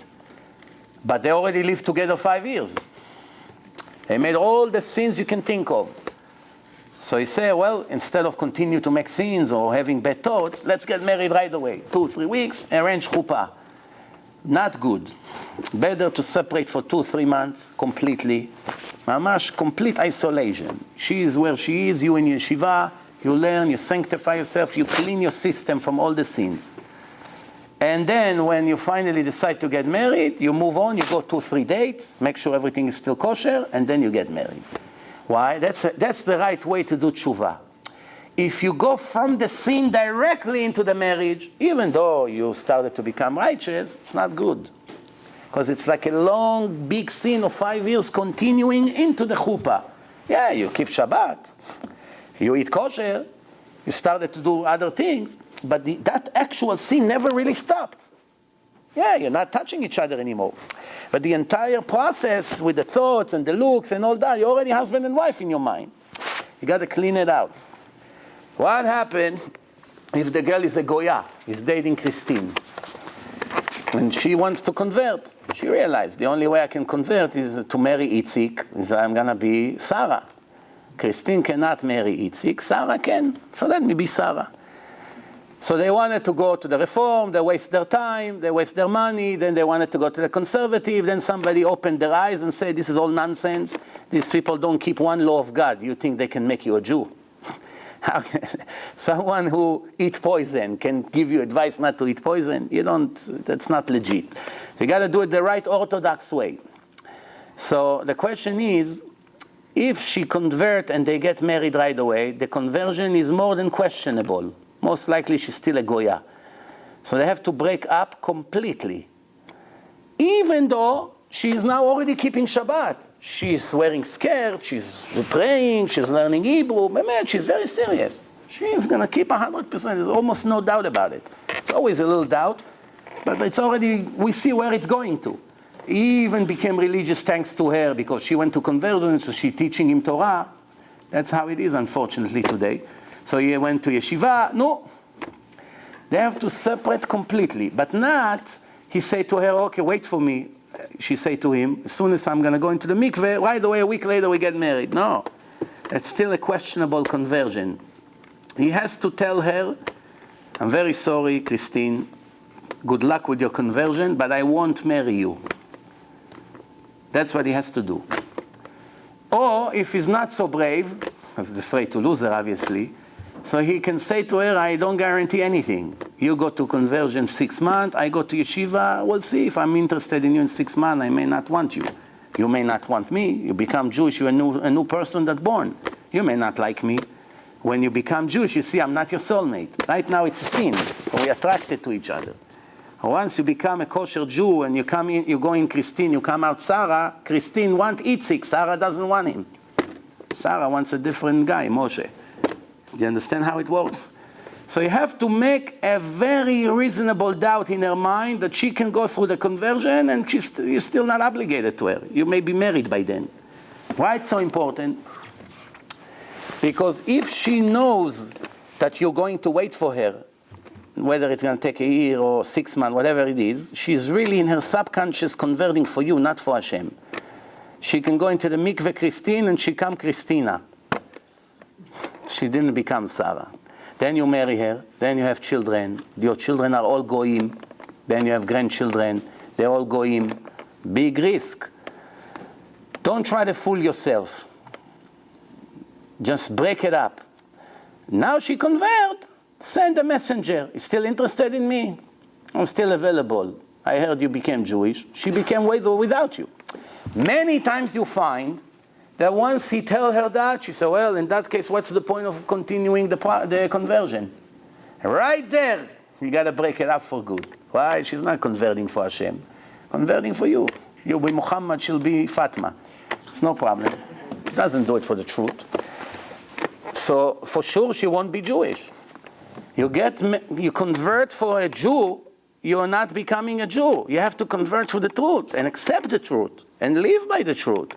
But they already lived together 5 years. They made all the sins you can think of. So he said, well, instead of continue to make sins or having bad thoughts, let's get married right away. 2-3 weeks, arrange chuppah. Not good. Better to separate for 2-3 months completely. Mamash, complete isolation. She is where she is, you in yeshiva, you learn, you sanctify yourself, you clean your system from all the sins. And then when you finally decide to get married, you move on, you go 2-3 dates, make sure everything is still kosher, and then you get married. Why? That's the right way to do tshuva. If you go from the sin directly into the marriage, even though you started to become righteous, it's not good. Because it's like a long, big sin of 5 years continuing into the chuppah. Yeah, you keep Shabbat, you eat kosher, you started to do other things, but that actual sin never really stopped. Yeah, you're not touching each other anymore. But the entire process with the thoughts and the looks and all that, you're already husband and wife in your mind. You got to clean it out. What happened if the girl is a Goya, is dating Christine, and she wants to convert? She realized the only way I can convert is to marry Itzik, is I'm going to be Sarah. Christine cannot marry Itzik, Sarah can, so let me be Sarah. So they wanted to go to the Reform, they waste their time, they waste their money, then they wanted to go to the Conservative, then somebody opened their eyes and said, this is all nonsense, these people don't keep one law of God, you think they can make you a Jew? Someone who eats poison can give you advice not to eat poison? You don't, that's not legit. So you got to do it the right Orthodox way. So the question is, if she convert and they get married right away, the conversion is more than questionable. Most likely she's still a Goya. So they have to break up completely. Even though she is now already keeping Shabbat. She's wearing skirt, she's praying, she's learning Hebrew. Man, she's very serious. She's going to keep 100%. There's almost no doubt about it. It's always a little doubt, but it's already, we see where it's going to. He even became religious thanks to her because she went to conversion, so she's teaching him Torah. That's how it is, unfortunately, today. So he went to yeshiva. No. They have to separate completely. But not, he said to her, okay, wait for me. She said to him, as soon as I'm going to go into the mikveh, right away, a week later, we get married. No. It's still a questionable conversion. He has to tell her, I'm very sorry, Christine. Good luck with your conversion, but I won't marry you. That's what he has to do. Or, if he's not so brave, because he's afraid to lose her, obviously, so he can say to her, I don't guarantee anything. You go to conversion 6 months, I go to yeshiva, we'll see. If I'm interested in you in 6 months, I may not want you. You may not want me. You become Jewish, you're a new person that's born. You may not like me. When you become Jewish, you see, I'm not your soulmate. Right now, it's a sin, so we're attracted to each other. Once you become a kosher Jew and you come in, you go in Christine, you come out Sarah, Christine wants Itzik, Sarah doesn't want him. Sarah wants a different guy, Moshe. Do you understand how it works? So you have to make a very reasonable doubt in her mind that she can go through the conversion and you're still not obligated to her. You may be married by then. Why it's so important? Because if she knows that you're going to wait for her, whether it's going to take a year or 6 months, whatever it is, she's really in her subconscious converting for you, not for Hashem. She can go into the mikveh Christine and she come Christina. She didn't become Sarah. Then you marry her, then you have children. Your children are all goyim. Then you have grandchildren. They're all goyim. Big risk. Don't try to fool yourself. Just break it up. Now she convert. Send a messenger. You still interested in me? I'm still available. I heard you became Jewish. She became with or without you. Many times you find that once he tell her that, she said, well, in that case, what's the point of continuing the conversion? Right there, you got to break it up for good. Why? She's not converting for Hashem. Converting for you. You'll be Muhammad, she'll be Fatma. It's no problem. She doesn't do it for the truth. So for sure, she won't be Jewish. You convert for a Jew, you're not becoming a Jew. You have to convert to the truth and accept the truth and live by the truth.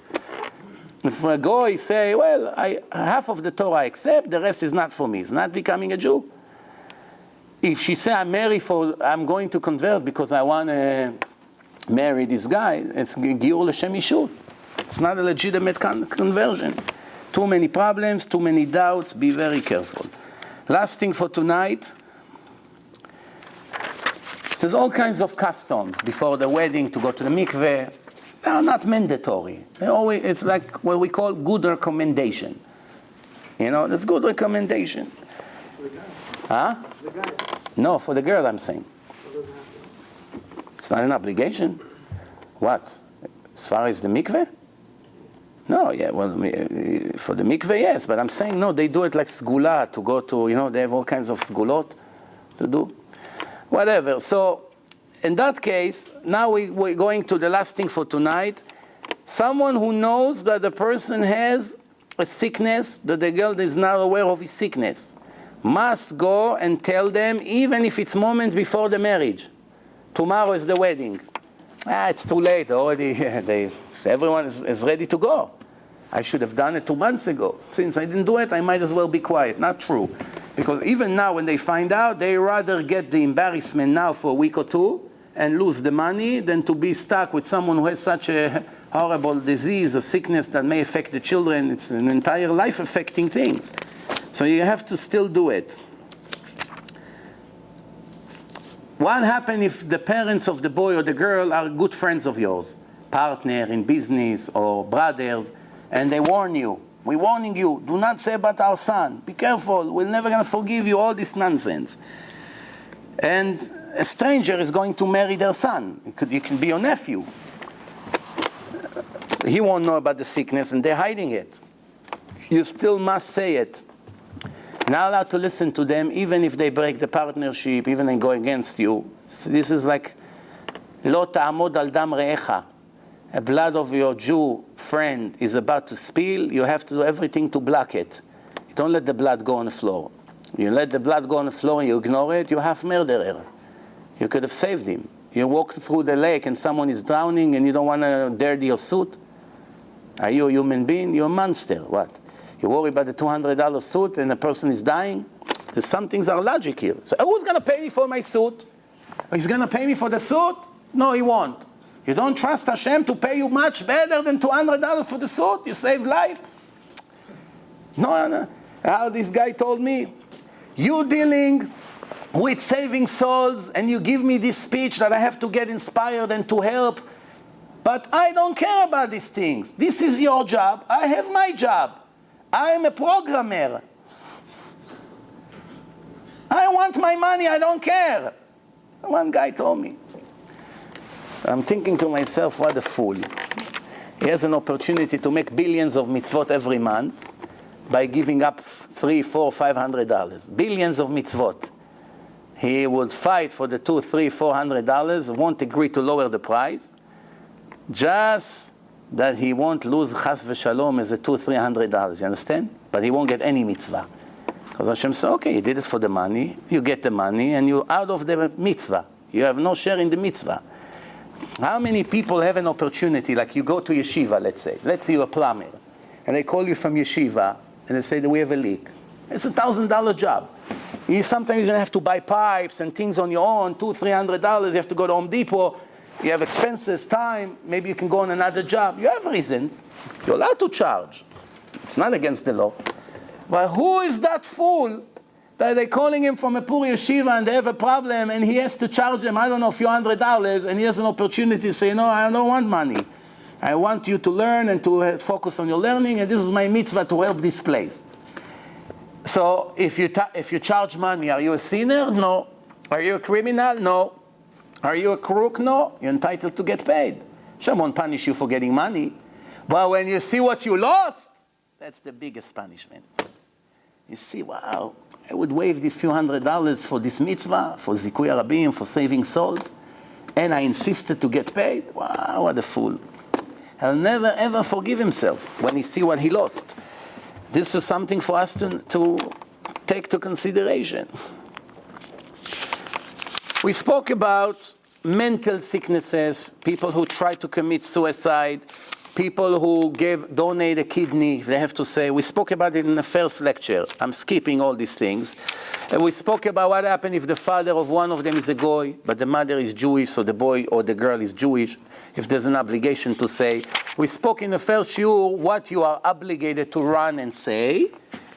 If a guy say, well, half of the Torah I accept, the rest is not for me. It's not becoming a Jew. If she say, I'm going to convert because I want to marry this guy, it's Giur L'Shem Yishut. It's not a legitimate conversion. Too many problems, too many doubts. Be very careful. Last thing for tonight. There's all kinds of customs before the wedding to go to the mikveh. They are not mandatory. It's like what we call good recommendation. You know, there's good recommendation. For the guy. Huh? The guy. No, for the girl I'm saying. It's not an obligation. What? As far as the mikveh? No, yeah, well, for the mikveh, yes, but I'm saying, no, they do it like sgula, to go to, they have all kinds of sgulot to do. Whatever. So, in that case, now we're going to the last thing for tonight. Someone who knows that the person has a sickness, that the girl is not aware of his sickness, must go and tell them, even if it's moment before the marriage. Tomorrow is the wedding. It's too late already. Everyone is ready to go. I should have done it 2 months ago. Since I didn't do it, I might as well be quiet. Not true. Because even now when they find out, they rather get the embarrassment now for a week or two and lose the money than to be stuck with someone who has such a horrible disease, a sickness that may affect the children. It's an entire life affecting things. So you have to still do it. What happens if the parents of the boy or the girl are good friends of yours, partner in business or brothers, and they warn you, we're warning you, do not say about our son, be careful, we're never going to forgive you, all this nonsense. And a stranger is going to marry their son. It can be your nephew. He won't know about the sickness and they're hiding it. You still must say it. Not allowed to listen to them, even if they break the partnership, even if they go against you. This is like, lo ta'amod al dam re'echa. A blood of your Jew friend is about to spill, you have to do everything to block it. You don't let the blood go on the floor. You let the blood go on the floor and you ignore it, you're half murderer. You could have saved him. You walk through the lake and someone is drowning and you don't want to dirty your suit. Are you a human being? You're a monster. What? You worry about the $200 suit and the person is dying? There's some things are logic here. So who's going to pay me for my suit? He's going to pay me for the suit? No, he won't. You don't trust Hashem to pay you much better than $200 for the suit? You save life? No. How this guy told me, you dealing with saving souls and you give me this speech that I have to get inspired and to help, but I don't care about these things. This is your job. I have my job. I'm a programmer. I want my money. I don't care. One guy told me. I'm thinking to myself, what a fool. He has an opportunity to make billions of mitzvot every month by giving up $300, $400, $500. Billions of mitzvot. He would fight for the $200, $300, $400, won't agree to lower the price, just that he won't lose chas v'shalom as a $200, $300. You understand? But he won't get any mitzvah. Because Hashem said, okay, you did it for the money, you get the money, and you're out of the mitzvah. You have no share in the mitzvah. How many people have an opportunity, like you go to yeshiva, let's say you're a plumber, and they call you from yeshiva, and they say that we have a leak. It's $1,000 job. Sometimes you have to buy pipes and things on your own, $200, $300, you have to go to Home Depot, you have expenses, time, maybe you can go on another job. You have reasons. You're allowed to charge. It's not against the law. But who is that fool that they're calling him from a poor yeshiva and they have a problem and he has to charge them, I don't know, a few $100, and he has an opportunity to say, no, I don't want money. I want you to learn and to focus on your learning, and this is my mitzvah to help this place. So if you charge money, are you a sinner? No. Are you a criminal? No. Are you a crook? No. You're entitled to get paid. Hashem won't punish you for getting money. But when you see what you lost, that's the biggest punishment. You see, wow, I would waive these few $100 for this mitzvah, for Zikuy Arabim, for saving souls, and I insisted to get paid. Wow, what a fool. He'll never ever forgive himself when he see what he lost. This is something for us to take to consideration. We spoke about mental sicknesses, people who try to commit suicide, people who donate a kidney, they have to say. We spoke about it in the first lecture. I'm skipping all these things. And we spoke about what happened if the father of one of them is a goy, but the mother is Jewish, so the boy or the girl is Jewish, if there's an obligation to say. We spoke in the first shiur what you are obligated to run and say,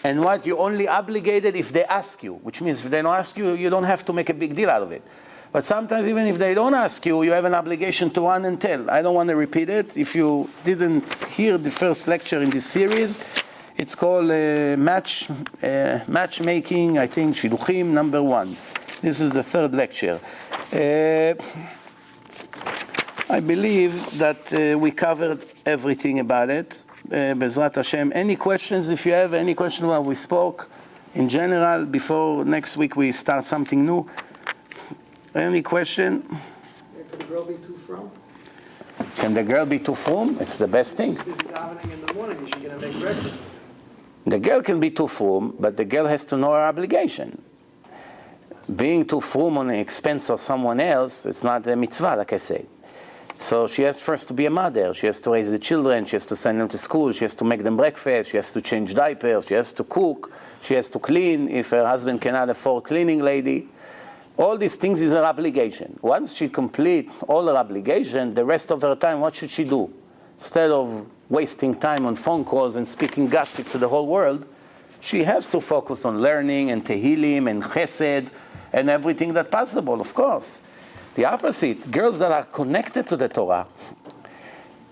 and what you're only obligated if they ask you, which means if they don't ask you, you don't have to make a big deal out of it. But sometimes even if they don't ask you, you have an obligation to run and tell. I don't want to repeat it. If you didn't hear the first lecture in this series, it's called Matchmaking, I think, Shiduchim, number 1. This is the third lecture. I believe that we covered everything about it. Bezrat Hashem. Any questions? If you have any question while we spoke, in general, before next week we start something new. Any question? Could the girl be too from? Can the girl be too frum? It's the best thing. She's busy davening in the morning. Is she going to make breakfast? The girl can be too frum, but the girl has to know her obligation. Being too frum on the expense of someone else, it's not a mitzvah, like I said. So she has first to be a mother. She has to raise the children. She has to send them to school. She has to make them breakfast. She has to change diapers. She has to cook. She has to clean if her husband cannot afford cleaning lady. All these things is her obligation. Once she completes all her obligation, the rest of her time, what should she do? Instead of wasting time on phone calls and speaking gossip to the whole world, she has to focus on learning and tehillim and chesed and everything that's possible, of course. The opposite, girls that are connected to the Torah,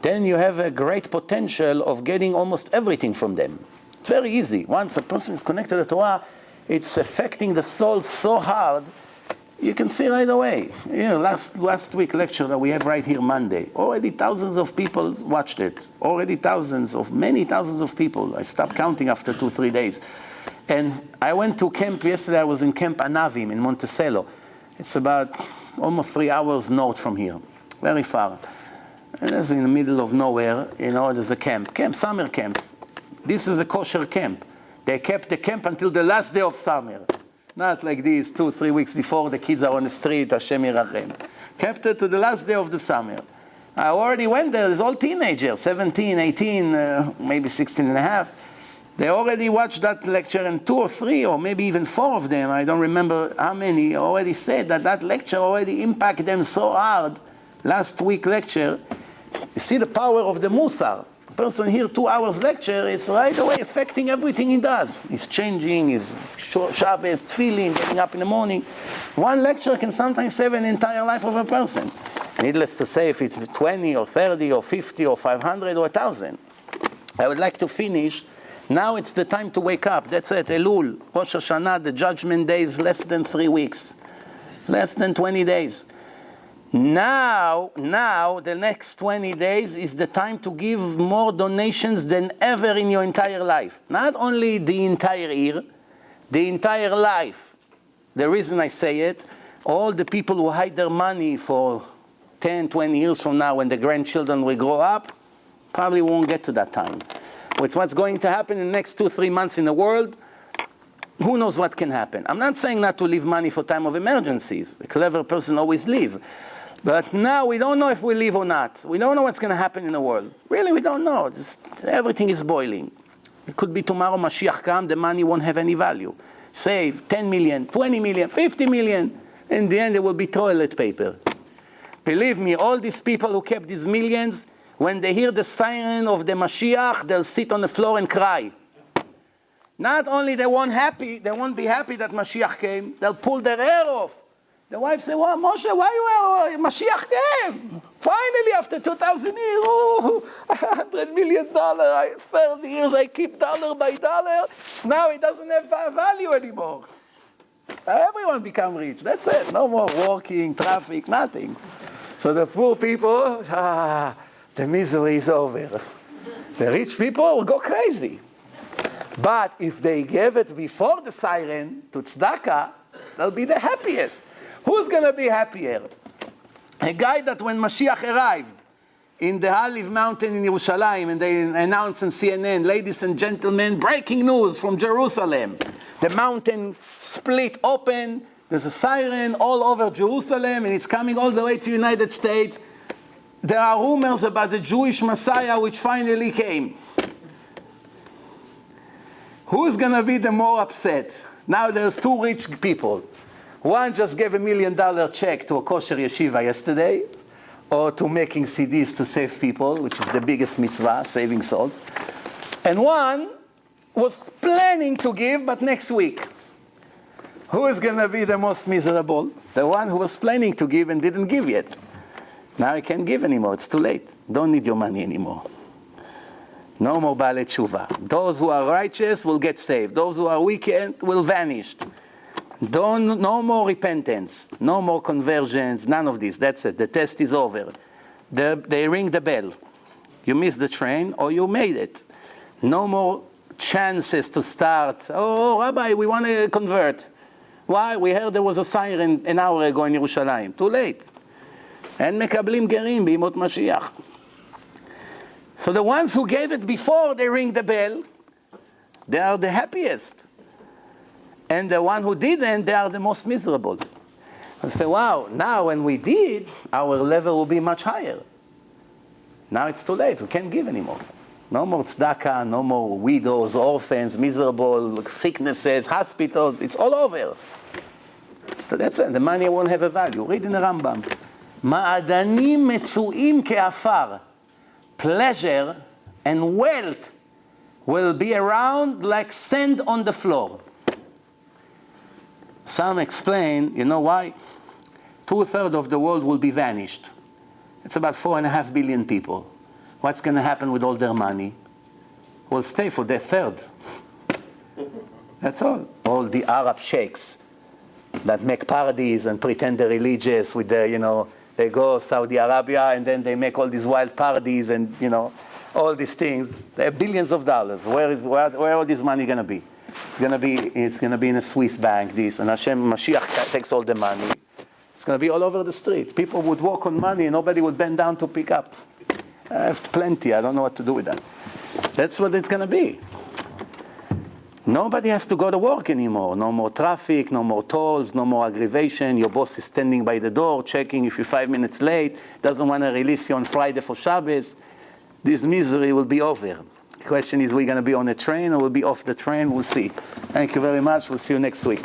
then you have a great potential of getting almost everything from them. It's very easy. Once a person is connected to the Torah, it's affecting the soul so hard, you can see right away. You know, last week lecture that we have right here Monday, already thousands of people watched it. Already many thousands of people. I stopped counting after 2-3 days. And I went to camp yesterday. I was in Camp Anavim in Monticello. It's about almost 3 hours north from here, very far. And it's in the middle of nowhere, there's a camp, summer camps. This is a kosher camp. They kept the camp until the last day of summer. Not like this, 2-3 weeks before the kids are on the street, Hashem Yirachem. Kept it to the last day of the summer. I already went there, there's all teenagers, 17, 18, maybe 16 and a half. They already watched that lecture, and 2 or 3, or maybe even 4 of them, I don't remember how many, already said that lecture already impacted them so hard. Last week lecture, you see the power of the Musar. A person here 2 hours lecture, it's right away affecting everything he does. He's changing, his Shabbos, tefillin, getting up in the morning. One lecture can sometimes save an entire life of a person. Needless to say, if it's 20 or 30 or 50 or 500 or 1,000. I would like to finish. Now it's the time to wake up. That's it. Elul, Rosh Hashanah, the Judgment Day is less than 3 weeks. Less than 20 days. Now, the next 20 days is the time to give more donations than ever in your entire life. Not only the entire year, the entire life. The reason I say it, all the people who hide their money for 10, 20 years from now when the grandchildren will grow up, probably won't get to that time. With what's going to happen in the next 2-3 months in the world, who knows what can happen. I'm not saying not to leave money for time of emergencies. A clever person always leave. But now we don't know if we leave or not. We don't know what's going to happen in the world. Really, we don't know. Everything is boiling. It could be tomorrow Mashiach come, the money won't have any value. Save 10 million, 20 million, 50 million. In the end, it will be toilet paper. Believe me, all these people who kept these millions, when they hear the siren of the Mashiach, they'll sit on the floor and cry. Not only they won't be happy that Mashiach came, they'll pull their hair off. The wife said, well, Moshe, why Mashiach came? Finally, after 2,000 years, $100 million, 30 years I keep dollar by dollar. Now it doesn't have value anymore. Everyone become rich, that's it. No more walking, traffic, nothing. So the poor people, the misery is over. The rich people will go crazy. But if they gave it before the siren to tzedakah, they'll be the happiest. Who's going to be happier? A guy that when Mashiach arrived in the Haliv mountain in Yerushalayim, and they announced on CNN, ladies and gentlemen, breaking news from Jerusalem. The mountain split open, there's a siren all over Jerusalem, and it's coming all the way to the United States. There are rumors about the Jewish Messiah which finally came. Who's going to be the more upset? Now there's 2 rich people. One just gave $1 million check to a kosher yeshiva yesterday, or to making CDs to save people, which is the biggest mitzvah, saving souls. And one was planning to give, but next week. Who is going to be the most miserable? The one who was planning to give and didn't give yet. Now he can't give anymore. It's too late. Don't need your money anymore. No more Baalei Tshuva. Those who are righteous will get saved. Those who are wicked will vanish. No more repentance. No more conversions. None of this. That's it. The test is over. they ring the bell. You missed the train or you made it. No more chances to start. Oh, Rabbi, we want to convert. Why? We heard there was a siren an hour ago in Yerushalayim. Too late. And מקבלים גרים בימות Mashiach. So the ones who gave it before they ring the bell, they are the happiest. And the one who didn't, they are the most miserable. I say, wow, now when we did, our level will be much higher. Now it's too late. We can't give anymore. No more tzedakah, no more widows, orphans, miserable, sicknesses, hospitals. It's all over. So that's it. The money won't have a value. Read in the Rambam. Ma'adanim metzuim ke'afar. Pleasure and wealth will be around like sand on the floor. Some explain, you know why? 2/3 of the world will be vanished. It's about 4.5 billion people. What's going to happen with all their money? Will stay for their third. That's all. All the Arab sheikhs that make parties and pretend they're religious with their, they go Saudi Arabia and then they make all these wild parties and, all these things. They have billions of dollars. Where all this money going to be? It's going to be in a Swiss bank, this, and Mashiach takes all the money. It's going to be all over the street. People would walk on money and nobody would bend down to pick up. I have plenty. I don't know what to do with that. That's what it's going to be. Nobody has to go to work anymore. No more traffic, no more tolls, no more aggravation. Your boss is standing by the door checking if you're 5 minutes late, doesn't want to release you on Friday for Shabbos. This misery will be over. The question is, we're going to be on a train or we'll be off the train? We'll see. Thank you very much. We'll see you next week.